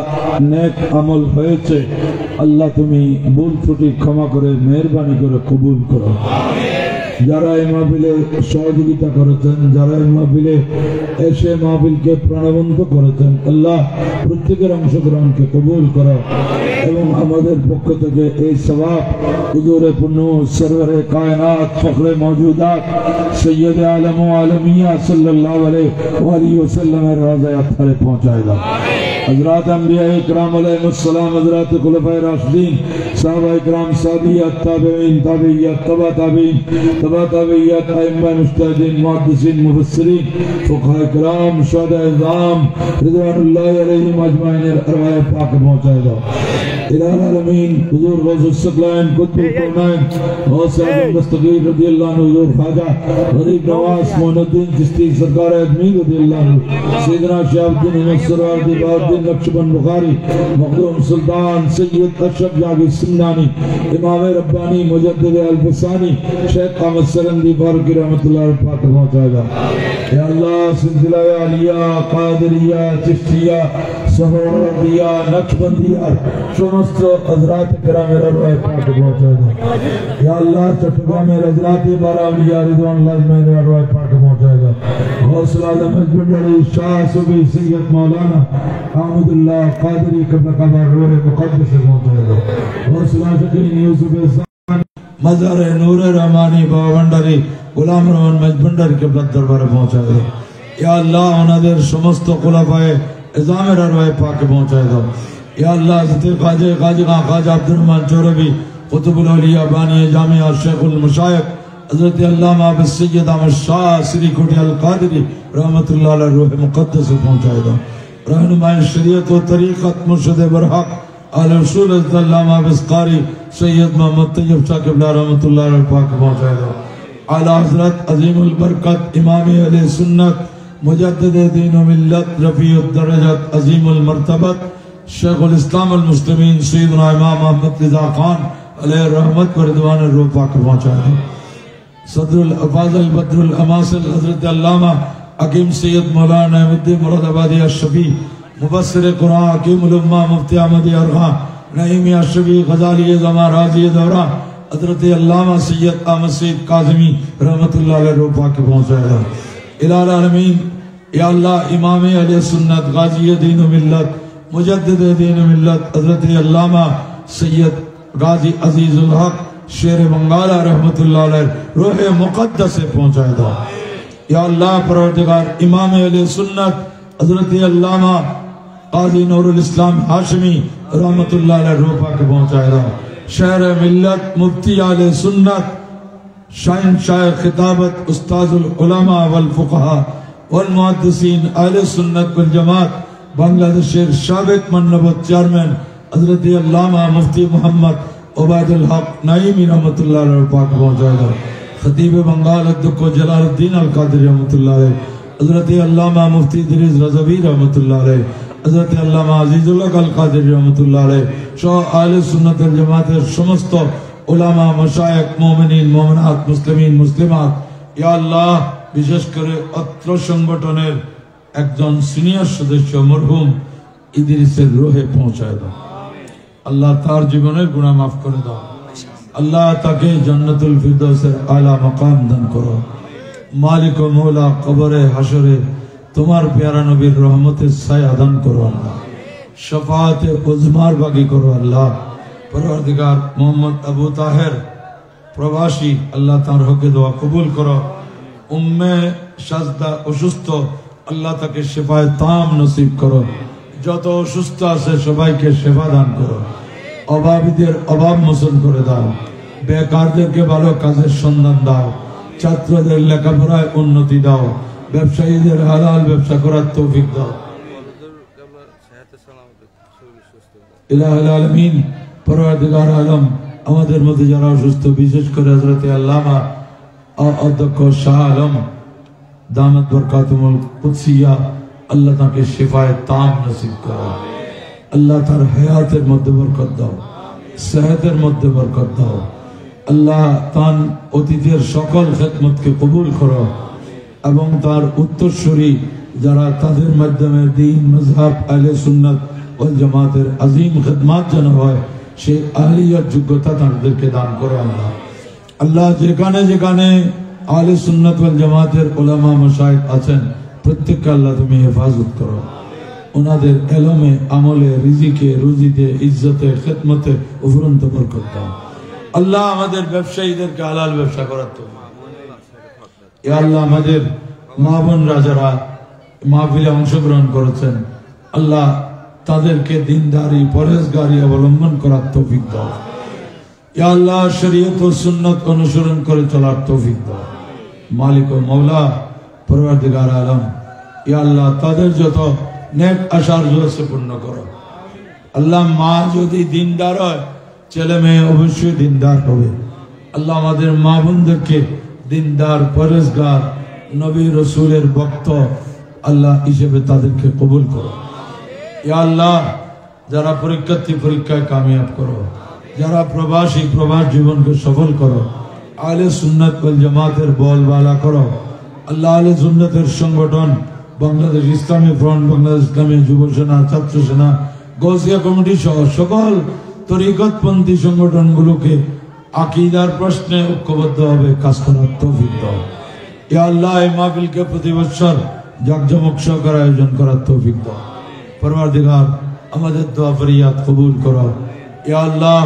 নেক আমল হয়েছে আল্লাহ তুমি ভুল ত্রুটি ক্ষমা করে মেহেরবানি করে কবুল করো। যারা এই মাহফিলে সহযোগিতা করেছেন, যারা এই মাহফিলে এসে মাহফিলকে প্রাণবন্ত করেছেন, আল্লাহ প্রত্যেকের অংশগ্রহণকে কবুল করো এবং আমাদের পক্ষ থেকে এই সওয়াব হুজুরে পূর্ণ সরওয়ারে কায়নাত ফখরে মওজুদাত সৈয়দ আলম ও আলমিয়া সাল্লাল্লাহু আলাইহি ওয়াসাল্লামের রওজায়ে আতহারে পৌঁছায় দাও। हज़रात अंबिया इकराम अलैहिस्सलाम, हज़रात खुलफाए राशिदीन, सहाबा इकराम, साबियत, ताबईन, ताबईयत, तबा ताबईन, तबा ताबईयत, अइम्मा मुज्तहिदीन, मुहद्दिसीन, मुफस्सिरीन, फुक़हा इकराम, शुहदाए इज़ाम रिज़वानुल्लाहि अलैहिम अजमाइन अरवाह पाक पहुंचाए दो। इलाही आलमीन हुजूर गौसुस सकलाइन कुतुब कौनाइन गौस आज़म दस्तगीर रज़ियल्लाहु अन्हु, हुजूर ख्वाजा गरीब नवाज मोइनुद्दीन चिश्ती सरकार अजमीर रज़ियल्लाहु अन्हु, सैयदना शहाबुद्दीन अहमद सरवारदी बाउद्दीन नक्शबंद बुखारी, मखदूम सुल्तान सैयद अशरफ जागी सिंधानी, इमाम रब्बानी मुजद्दिद अल-फसानी, शेख अहमद सरंदी फारूकी रहमतुल्लाह पाक पहुंचाएगा। या अल्लाह सिलसिला आलिया, कादरिया, चिश्तिया, सहरदिया, नक्शबंदिया समस्त हज़रात किरामेर अरवाह पाक पहुंचाएगा। या अल्लाह चट्टग्रामेर हज़रात बारावलिया रिज़वानुल्लाह मेरे अरवाह पाक पहुंचाएगा। गौसुल आज़म अजमली शाह सुबी सैयद मौलाना अहमदुल्लाह कादरी कबर रूह मुक़द्दस पहुंचाएगा। गौसुल आशिकीन यूसुफ मज़ार नूर रहमानी बावंडरी गुलाम रहमान मजबंडरी के दरबारे पहुंचाएगा। या अल्लाह उन्हें समस्त खुलाफाए इज़ामेर अरवाह पाक पहुंचाएगा। या अल्लाह हज़रत ख्वाजा ख्वाजा अब्दुर्रहमान चौरवी कुतुबुल औलिया बानी जामिया शेखुल मुशाइख हज़रत अल्लामा सैयद अहमद शाह श्री कोटी अल कादरी रहमतुल्लाह अलैह रूह मुक़द्दस पहुंचाएगा। रहनुमाए शरीयत व तरीक़त मुर्शिद बरहक आले उसूल हज़रत अल्लामा क़ारी सैयद मोहम्मद तैयब शाह क़िबला रहमतुल्लाह अलैह पाक पहुंचाएगा। आला हज़रत अज़ीमुल बरकत इमाम अहले सुन्नत मुजद्दिद दीन व मिल्लत रफ़ीउद दरजत अज़ीमुल मर्तबत शेखुल इस्लाम अल मुस्लिमीन सैयदना इमाम अहमद रिज़ा खान अलैहि रहमत व रिज़वान रूह पाक पहुंचाएगा। सदरुल अफाज़ल बदरुल अमासिल हज़रत अल्लामा हकीम सैयद मौलाना अहमद मुरादाबादी अशफी मुबस्सिर कुरान हकीमुल उम्मा मुफ्ती अहमद अरग़ा नईमी अशफी गज़ाली ज़मा राज़ी दौरा हज़रत अल्लामा सैयद अहमद सईद काज़मी रहमतुल्लाह अलैह रूह पाक पहुंचाएगा। इलाही आलमीन या अल्लाह इमाम अहले सुन्नत गाज़ी दीन व मिल्लत मुजद्दिद दीन व मिल्लत हज़रत अल्लामा सैयद गाज़ी अज़ीज़ुल हक शेर बंगाला रहमतुल्लाह अलैह रूह मुक़द्दस से पहुंचाएगा। या अल्लाह परवरदिगार इमाम अहले सुन्नत हज़रत अल्लामा क़ाज़ी नूरुल इस्लाम हाशमी रहमतुल्लाह अलैह रूह पाक पहुंचाएगा। शहर मिल्लत मुफ्ती आले सुन्नत शाइन शाह खिताबत उस्ताजुल उलमा वल फुक़हा वल मुहद्दिसीन आले सुन्नत वल जमात बांग्लादेशेर साबिक मनबत चेयरमैन हज़रत अल्लामा मुफ्ती मोहम्मद उबैदुल हक नईमी रहमतुल्लाह अलैह पाक पहुंचाएगा। खतीब बंगाल अद्दको जलालुद्दीन अल कादरी रहमतुल्लाह अलैह हज़रत अल्लामा मुफ्ती इदरीस रज़वी रहमतुल्लाह अलैह हज़रत अल्लामा अज़ीज़ुल हक अल कादरी रहमतुल्लाह अलैह शो आले सुन्नत वल जमातेर समस्त उलामा मशाइख मुमिनीन मुमिनात मुस्लिमीन मुस्लिमात या अल्लाह विशेष करे अत्र संगठनेर एकजन सिनियर सदस्य मरहुम इदरीसेर रूहे पहुंचाए दाओ। अल्लाह तार जीवनेर गुनाह माफ करे दाओ। अल्लाह ताके जन्नतुल फिरदौसेर आला मकाम दान करो। मालिक व मौला कबरे हशरे तुम्हार प्यारा नबीर रहमतेर साया दान करो। अल्लाह शफाअते उज़मार बागी करो। अल्लाह परवरदिगार मोहम्मद अबू ताहिर प्रवासी अल्लाह तार हके दुआ कबूल करो। उम्मे शाजदा असुस्थ अल्लाह ताके शिफाए ताम नसीब करो। যত অসুস্থ আছে সবাইকে সেবা দান করো। অভাবীদের অভাব মোচন করে দাও। বেকারদেরকে ভালো কাজের সন্ধান দাও। ছাত্রদের লেখাপড়ায় উন্নতি দাও। ব্যবসায়ীদের হালাল ব্যবসা করার তৌফিক দাও। ইলাহুল আলামিন পরওয়ারদিগার আলম আমাদের মধ্যে যারা অসুস্থ বিশেষ করে হযরত আল্লামা অধ্যক্ষ শাহ আলম দামাত বরকাতুল কুদসিয়া अल्लाह ताके शिफाए ताम नसीब करो। अल्लाह तार हयातेर मध्य बरकत दाओ। সেহতের মধ্যে বরকত দাও। আল্লাহ তার অতীতের সকল খেদমতকে কবুল করো এবং তার উত্তরসূরি যারা তাদের মাধ্যমে দ্বীন মযহাব আহলে সুন্নাত ওয়াল জামাতের আজিম খেদমত যেন হয় সেই আহলিয়ত যোগ্যতা তাদেরকে দান করো। আল্লাহ আল্লাহ যেখানে যেখানে আহলে সুন্নাত ওয়াল জামাতের উলামা মাশায়েখ আছেন প্রত্যেককে আল্লাহ তুমি হেফাজত করো, ওনাদের এলমে আমলে রিজিকে রুজিতে ইজ্জতে খেদমতে উপরন্ত বরকত দাও। আল্লাহ আমাদের ব্যবসায়ীদেরকে হালাল ব্যবসা করার তৌফিক দাও। ইয়া আল্লাহ আমাদের মা বোনরা যারা মাহফিলে অংশগ্রহণ করেছেন আল্লাহ তাদেরকে দিনদারি পরহেজগারি অবলম্বন করার তৌফিক দাও। ইয়া আল্লাহ শরীয়ত ও সুন্নাত অনুসরণ করে চলার তৌফিক দাও। মালিক ও মওলা পরওয়ারদিগার আলম ইয়া আল্লাহ তাদের যত নেক আশার জোরসে পূর্ণ করো। আল্লাহ মা যদি দিনদার হয় ছেলে মেয়ে অবশ্যই দিনদার হবে। আল্লাহ আমাদের মা বোনদেরকে দিনদার পরহেজগার নবী রসুলের ভক্ত আল্লাহ হিসেবে তাদেরকে কবুল করো। ইয়া আল্লাহ যারা পরীক্ষায় কামিয়াব করো, যারা প্রবাসী প্রবাস জীবনকে সফল করো, আহলে সুন্নাত ওয়াল জামাতের বলবালা করো। আল্লাহ আহলে সুন্নাতের সংগঠন বাংলাদেশ ইসলামী ফ্রন্ট, বাংলাদেশ ইসলামী যুব সেনা, ছাত্র সেনা, গৌসিয়া কমিটি সহ সকল তরিকতপন্থী সংগঠনগুলোকে আকীদার প্রশ্নে ঐক্যবদ্ধভাবে কাজ করার তৌফিক দাও। ইয়া আল্লাহ এই মাহফিলকে প্রতি বছর জাকজমক সহকারে আয়োজন করার তৌফিক দাও। পরওয়ারদিগার আমাদের দোয়া ফরিয়াদ কবুল করো। ইয়া আল্লাহ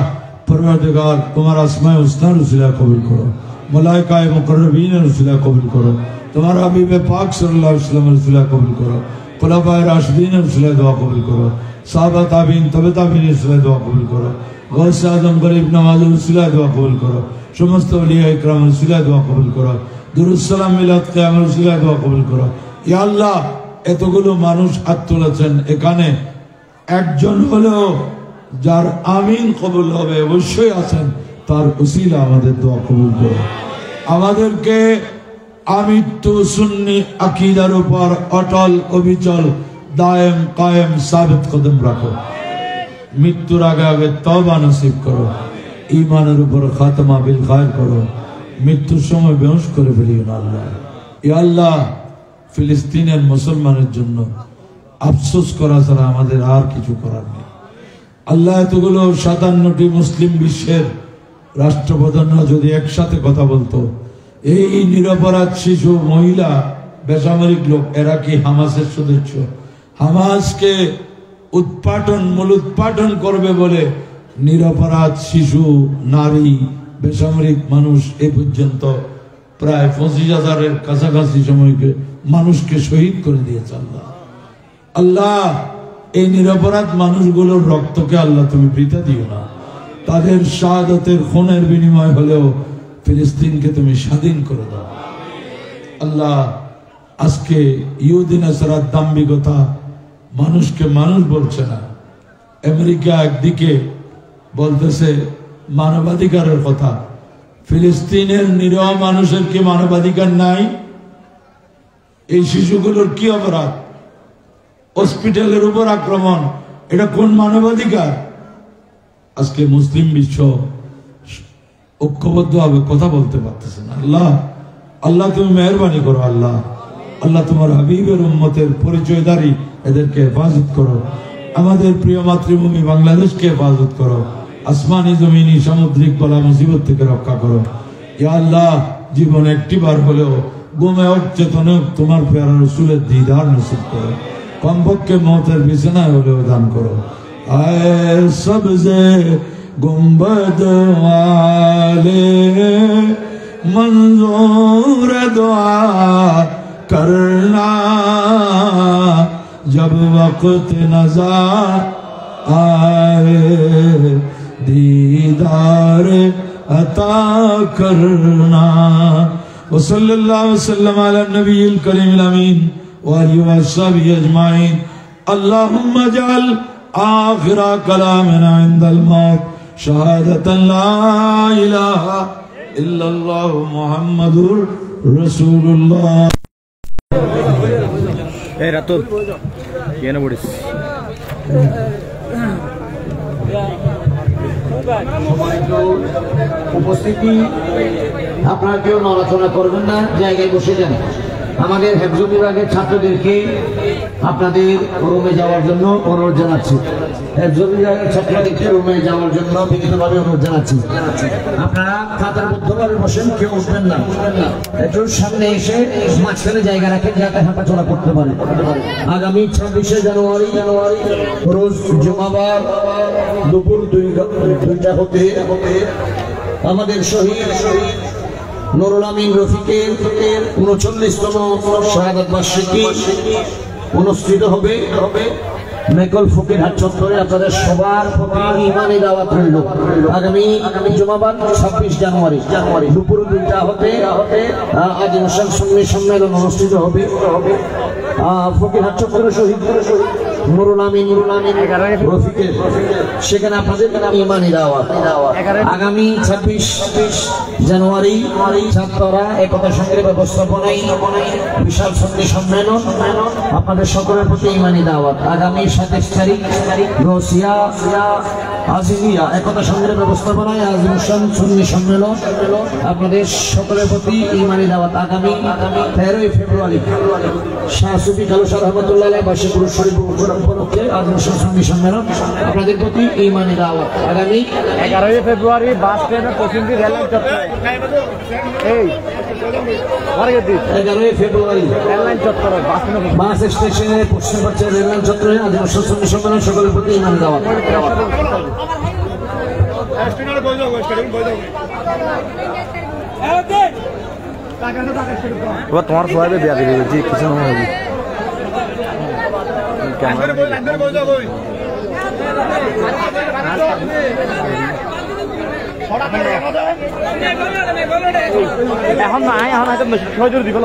পরওয়ারদিগার তোমার আসমায়ে হুসনার উসিলা কবুল করো, মালায়েকায়ে মুকররবিনের উসিলা কবুল করো, তোমার হাবিবে পাক সাল্লাল্লাহু আলাইহি ওয়াসাল্লামের উসিলা কবুল করো, খুলাফায়ে রাশিদিনের উসিলা দোয়া কবুল করো, সাহাবা তাবিঈন তবে তাবিঈনের উসিলা দোয়া কবুল করো, গৌসে আজম গরিব নওয়াজের উসিলা দোয়া কবুল করো, সমস্ত ওলিয়া ইকরামের উসিলা দোয়া কবুল করো, দুরূদ সালাম মিলাদ কিয়ামের উসিলা দোয়া কবুল করো। ইয়া আল্লাহ এতগুলো মানুষ হাত তুলেছেন, এখানে একজন হলেও যার আমিন কবুল হবে অবশ্যই আছেন, তার উসিলা আমাদের দোয়া কবুল করো। আমাদেরকে আমৃত্যু সুন্নি আকীদার উপর অটল অবিচল দায়েম কায়েম সাবিত কদম রাখো। মৃত্যুর আগে আগে তওবা নসিব করো, ঈমানের উপর খাতমা বিল খায়র করো, মৃত্যুর সময় বেহুশ করে ফেলিও না আল্লাহ। ইয়া আল্লাহ ফিলিস্তিনের মুসলমানের জন্য আফসোস করা ছাড়া আমাদের আর কিছু করার নেই। আল্লাহ এতগুলো 57টি মুসলিম বিশ্বের রাষ্ট্রপ্রধানরা যদি একসাথে কথা বলতো, এই নিরপরাধ শিশু মহিলা বেসামরিক লোক এরা কি হামাসের সদস্য? হামাসকে মূলোৎপাটন করবে বলে নিরপরাধ শিশু নারী বেসামরিক মানুষ এ পর্যন্ত প্রায় 25,000-এর কাছাকাছি সময়কে মানুষকে শহীদ করে দিয়েছে। আল্লাহ এই নিরপরাধ মানুষগুলোর রক্তকে আল্লাহ তুমি বৃথা দিও না, তাদের শাহাদাতের খুনের বিনিময় হলেও ফিলিস্তিনকে তুমি স্বাধীন করে দাও। আল্লাহ আজকে ইহুদি নাসারার দাম্ভিকতা মানুষকে মানুষ বলছে না। আমেরিকা একদিকে বলতেছে মানবাধিকারের কথা, ফিলিস্তিনের নিরহ মানুষের কি মানবাধিকার নাই? এই শিশুগুলোর কি অপরাধ? হসপিটালের উপর আক্রমণ, এটা কোন মানবাধিকার? আজকে মুসলিম বিশ্ব ঐক্যবদ্ধভাবে কথা বলতে পারতেছে না। আল্লাহ তুমি মেহরবানি করো। আল্লাহ তোমার হাবিবের উম্মতের পরিচয়দারি এদেরকে হেফাজত করো। আমাদের প্রিয় মাতৃভূমি বাংলাদেশকে হেফাজত করো। আসমানি জমিনি সামুদ্রিক বলা মুসিবত থেকে রক্ষা করো। ইয়া আল্লাহ জীবন একটি বার হলেও গুমে হোক চেতনে হোক তোমার প্যারা রসুলের দিদার নসিব করো। কমপক্ষে মৌতের বিছানায় হলেও দান করো। আয় সবজে गुंबद वाले मंजूर दुआ करना, जब वक्त नज़र आए दीदार अता करना। वसल्लल्लाहु वसल्लम अला नबील करीमिल अमीन व आलिहि व अस्हाबिहि अजमाइन। अल्लाहुम्मा जअल आखिरा कलामिना इंदल मौत शहादतन ला इलाहा इल्लल्लाह मुहम्मदुर रसूलुल्लाह।
ए रातुल येना बुडिस
উপস্থিতি, আপনারা কেউ নড়াচড়া করবেন না, জায়গায় বসে যান। আমাদের হেফজ বিভাগের ছাত্রদেরকে আপনাদের রুমে যাওয়ার জন্য অনুরোধ জানাচ্ছি। হেফজ বিভাগের ছাত্রদেরকে রুমে যাওয়ার জন্য বিনীতভাবে অনুরোধ জানাচ্ছি। আপনারা কাতারবদ্ধভাবে বসেন, কেউ উঠবেন না। একটু সামনে এসে মাঝখানে জায়গা রাখেন যাতে হাঁটাচলা করতে পারে। আগামী 26শে জানুয়ারি রোজ জুমাবার দুপুর 2টা হতে আমাদের শহীদ নুরুল আমিন রফিকের 39তম শাহাদাত বার্ষিকী অনুষ্ঠিত হবে মেকল ফকিরহাট চত্বরে। আপনাদের সবার প্রতি ইমানি দাওয়াত রইল। আগামী জুমাবার 26 জানুয়ারি দুপুর 2টা হতে আজিমুসান সুন্নি সম্মেলন অনুষ্ঠিত হবে ফকিরহাট চত্বরে শহীদ নুরুল আমিন রফিকের। সেখানে আপনাদের ইমানি দাওয়াত। আগামী 26 জানুয়ারি ছাত্ররা একতা সংগ্রহ ব্যবস্থাপনায় বিশাল সুন্নি সম্মেলন, আপনাদের সকলের প্রতি ইমানি দাওয়াত। আগামী 27 তারিখ রোসিয়া আজিমিয়া একতা সংগ্রহ ব্যবস্থাপনায় আজিমুসান সুন্নি সম্মেলন, আপনাদের সকলের প্রতি ইমানি দাওয়াত। আগামী 13ই ফেব্রুয়ারি শাহ সুফি খালু শাহ রহমতুল্লাহ বার্ষিক পুরস্কার উপলক্ষে আজিমুসান সুন্নি সম্মেলন, আপনাদের প্রতি ইমানি দাওয়াত। আগামী
11ই ফেব্রুয়ারি বাস ট্রেনের পশ্চিমদি রেললাইন চত্বরে, এই
11ই ফেব্রুয়ারি
রেললাইন চত্বরে
বাস স্টেশনের পশ্চিম পাশে রেললাইন চত্বরে আজিমুসান সুন্নি সম্মেলন, সকলের প্রতি ইমানি দাওয়াত।
তোমার সবাই বিয়া দিবি জি কিছু নয় হবে এখন নাই, এখন হয়তো সহজুর দিব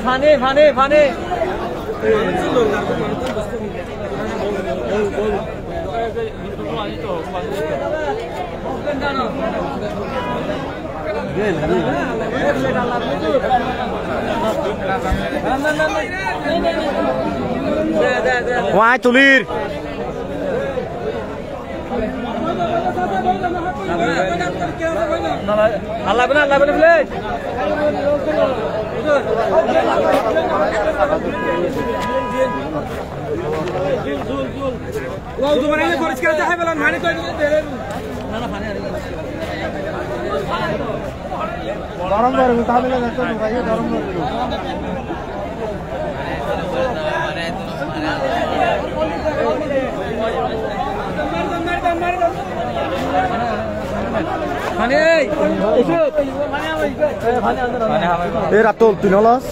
ফানে ওয়াই তুলির আল্লাহ প্লেজ পরিষ্কার দেখাই বলেন মানে গরম ধরবে তাহলে গরম ধরবে রাতুল তুই নলাস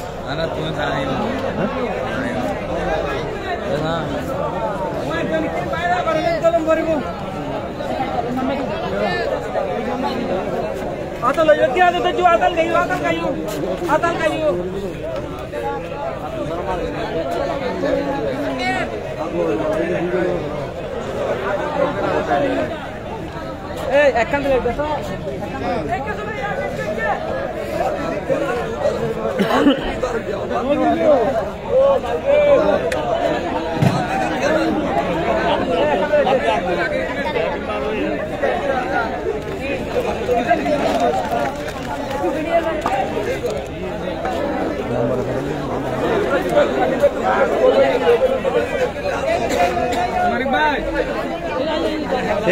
Atal ayo, dia ada tujuh atal kayu. Akan dulu besok.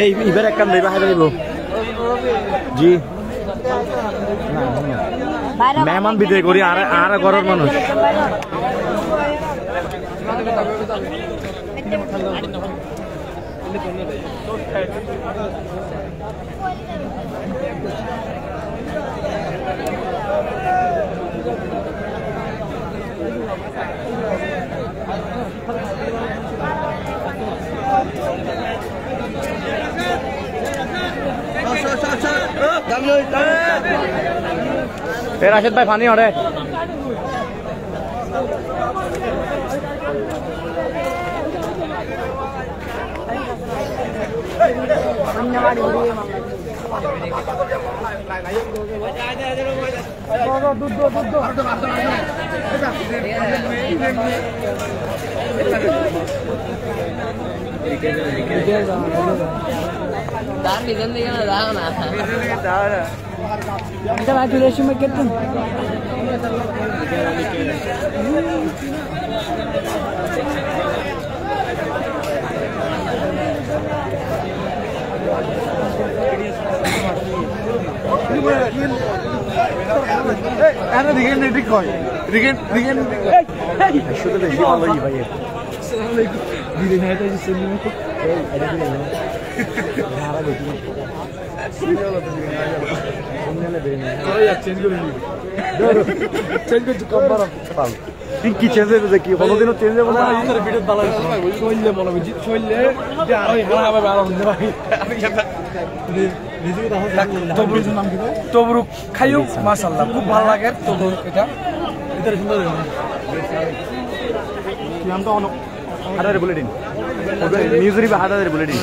এই এবার এক কাম দেবা হাতে দেব জি মেহমান বিদায় করি আর ঘরের মানুষ রাশেদ ভাই পানি ওরে দুধ কি চেঞ্জ হয়ে যায় কি কোনোদিনও চেঞ্জ হবে না আমাদের ভিডিও ভালো শৈলে বলা উচিত শৈলে আরো এখানে আবার আরো হতে পারি তবরুক খাইও মাশাআল্লাহ খুব ভালো লাগে তবরুক এটা ভিতরে সুন্দর নামটা অনেক হাজারে বুলেটিন নিউজরি বা হাজারে বুলেটিন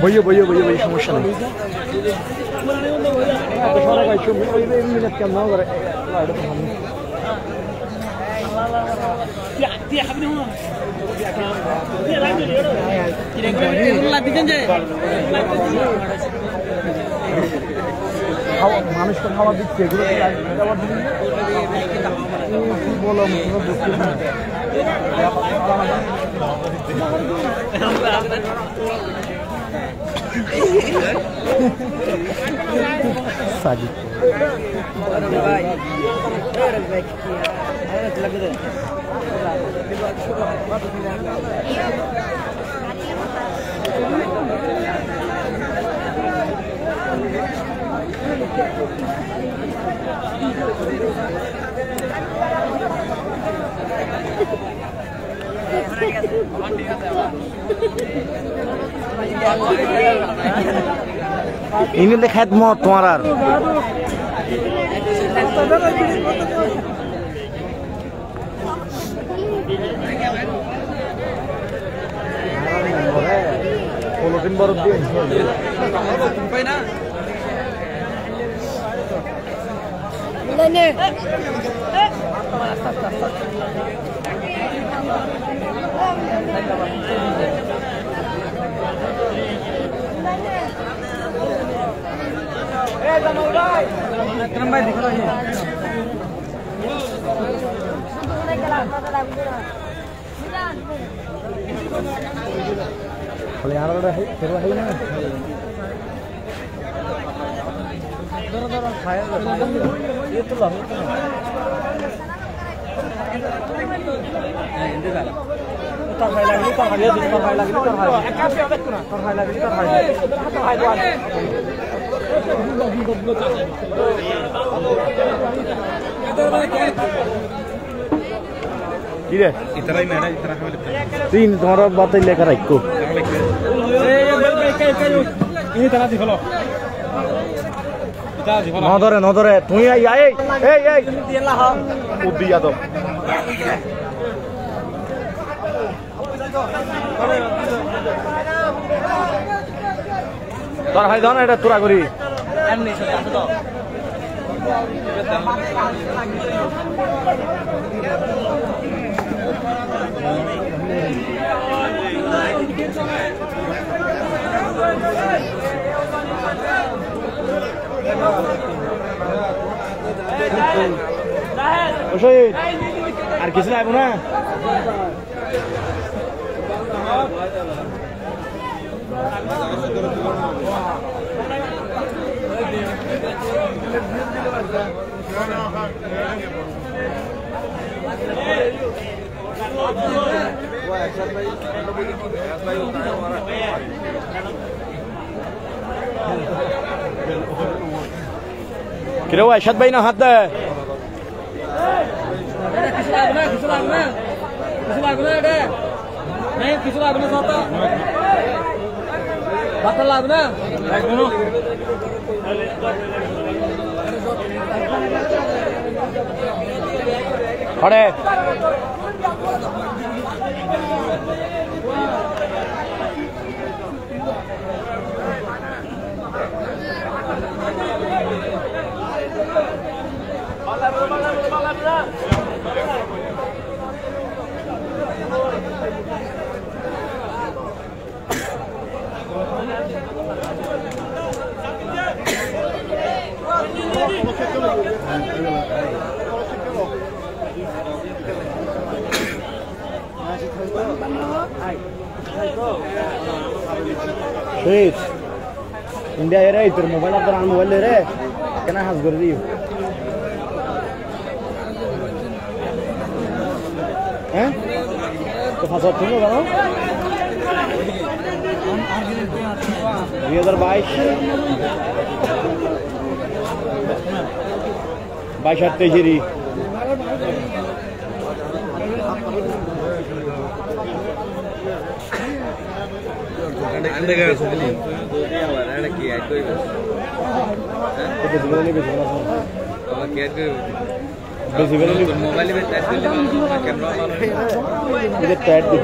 বইয়ে বইয়ে বইয়ে বইয়ে সমস্যা নেই কেমন করে মানুষকে খাওয়া দিচ্ছে এগুলো কি বলো বুঝতে Sajid ini lihat mau tuarar puluhin baru dia kalau yang ada terlalu na itu lah Iya. Itarai mana? Itarai mana? Tin, tomorrow batai lekar ikko. Ini tanah di follow. Kita di follow. Nodore. Tui ay. Hey. Dia lah. Uddi ato. Tar hai dona eta tura kori. Emni sate ato to. Oshoi, আর কিছু লাগবে না? Kira wa Arshad bhai na hath de কিছু লাগবে না এটা নেই কিছু লাগবে না সাথে বাতাল লাগবে না লাগবে না খড়ে শহীদ ইন্ডিয়া রে তোর মোবাইল আপনার আর মোবাইল রে কেন হাজ করে দিও হ্যাঁ তো ফাঁসা তুমি কেন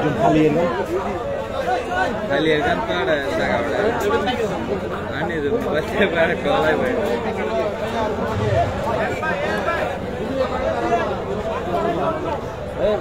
2022 Hey,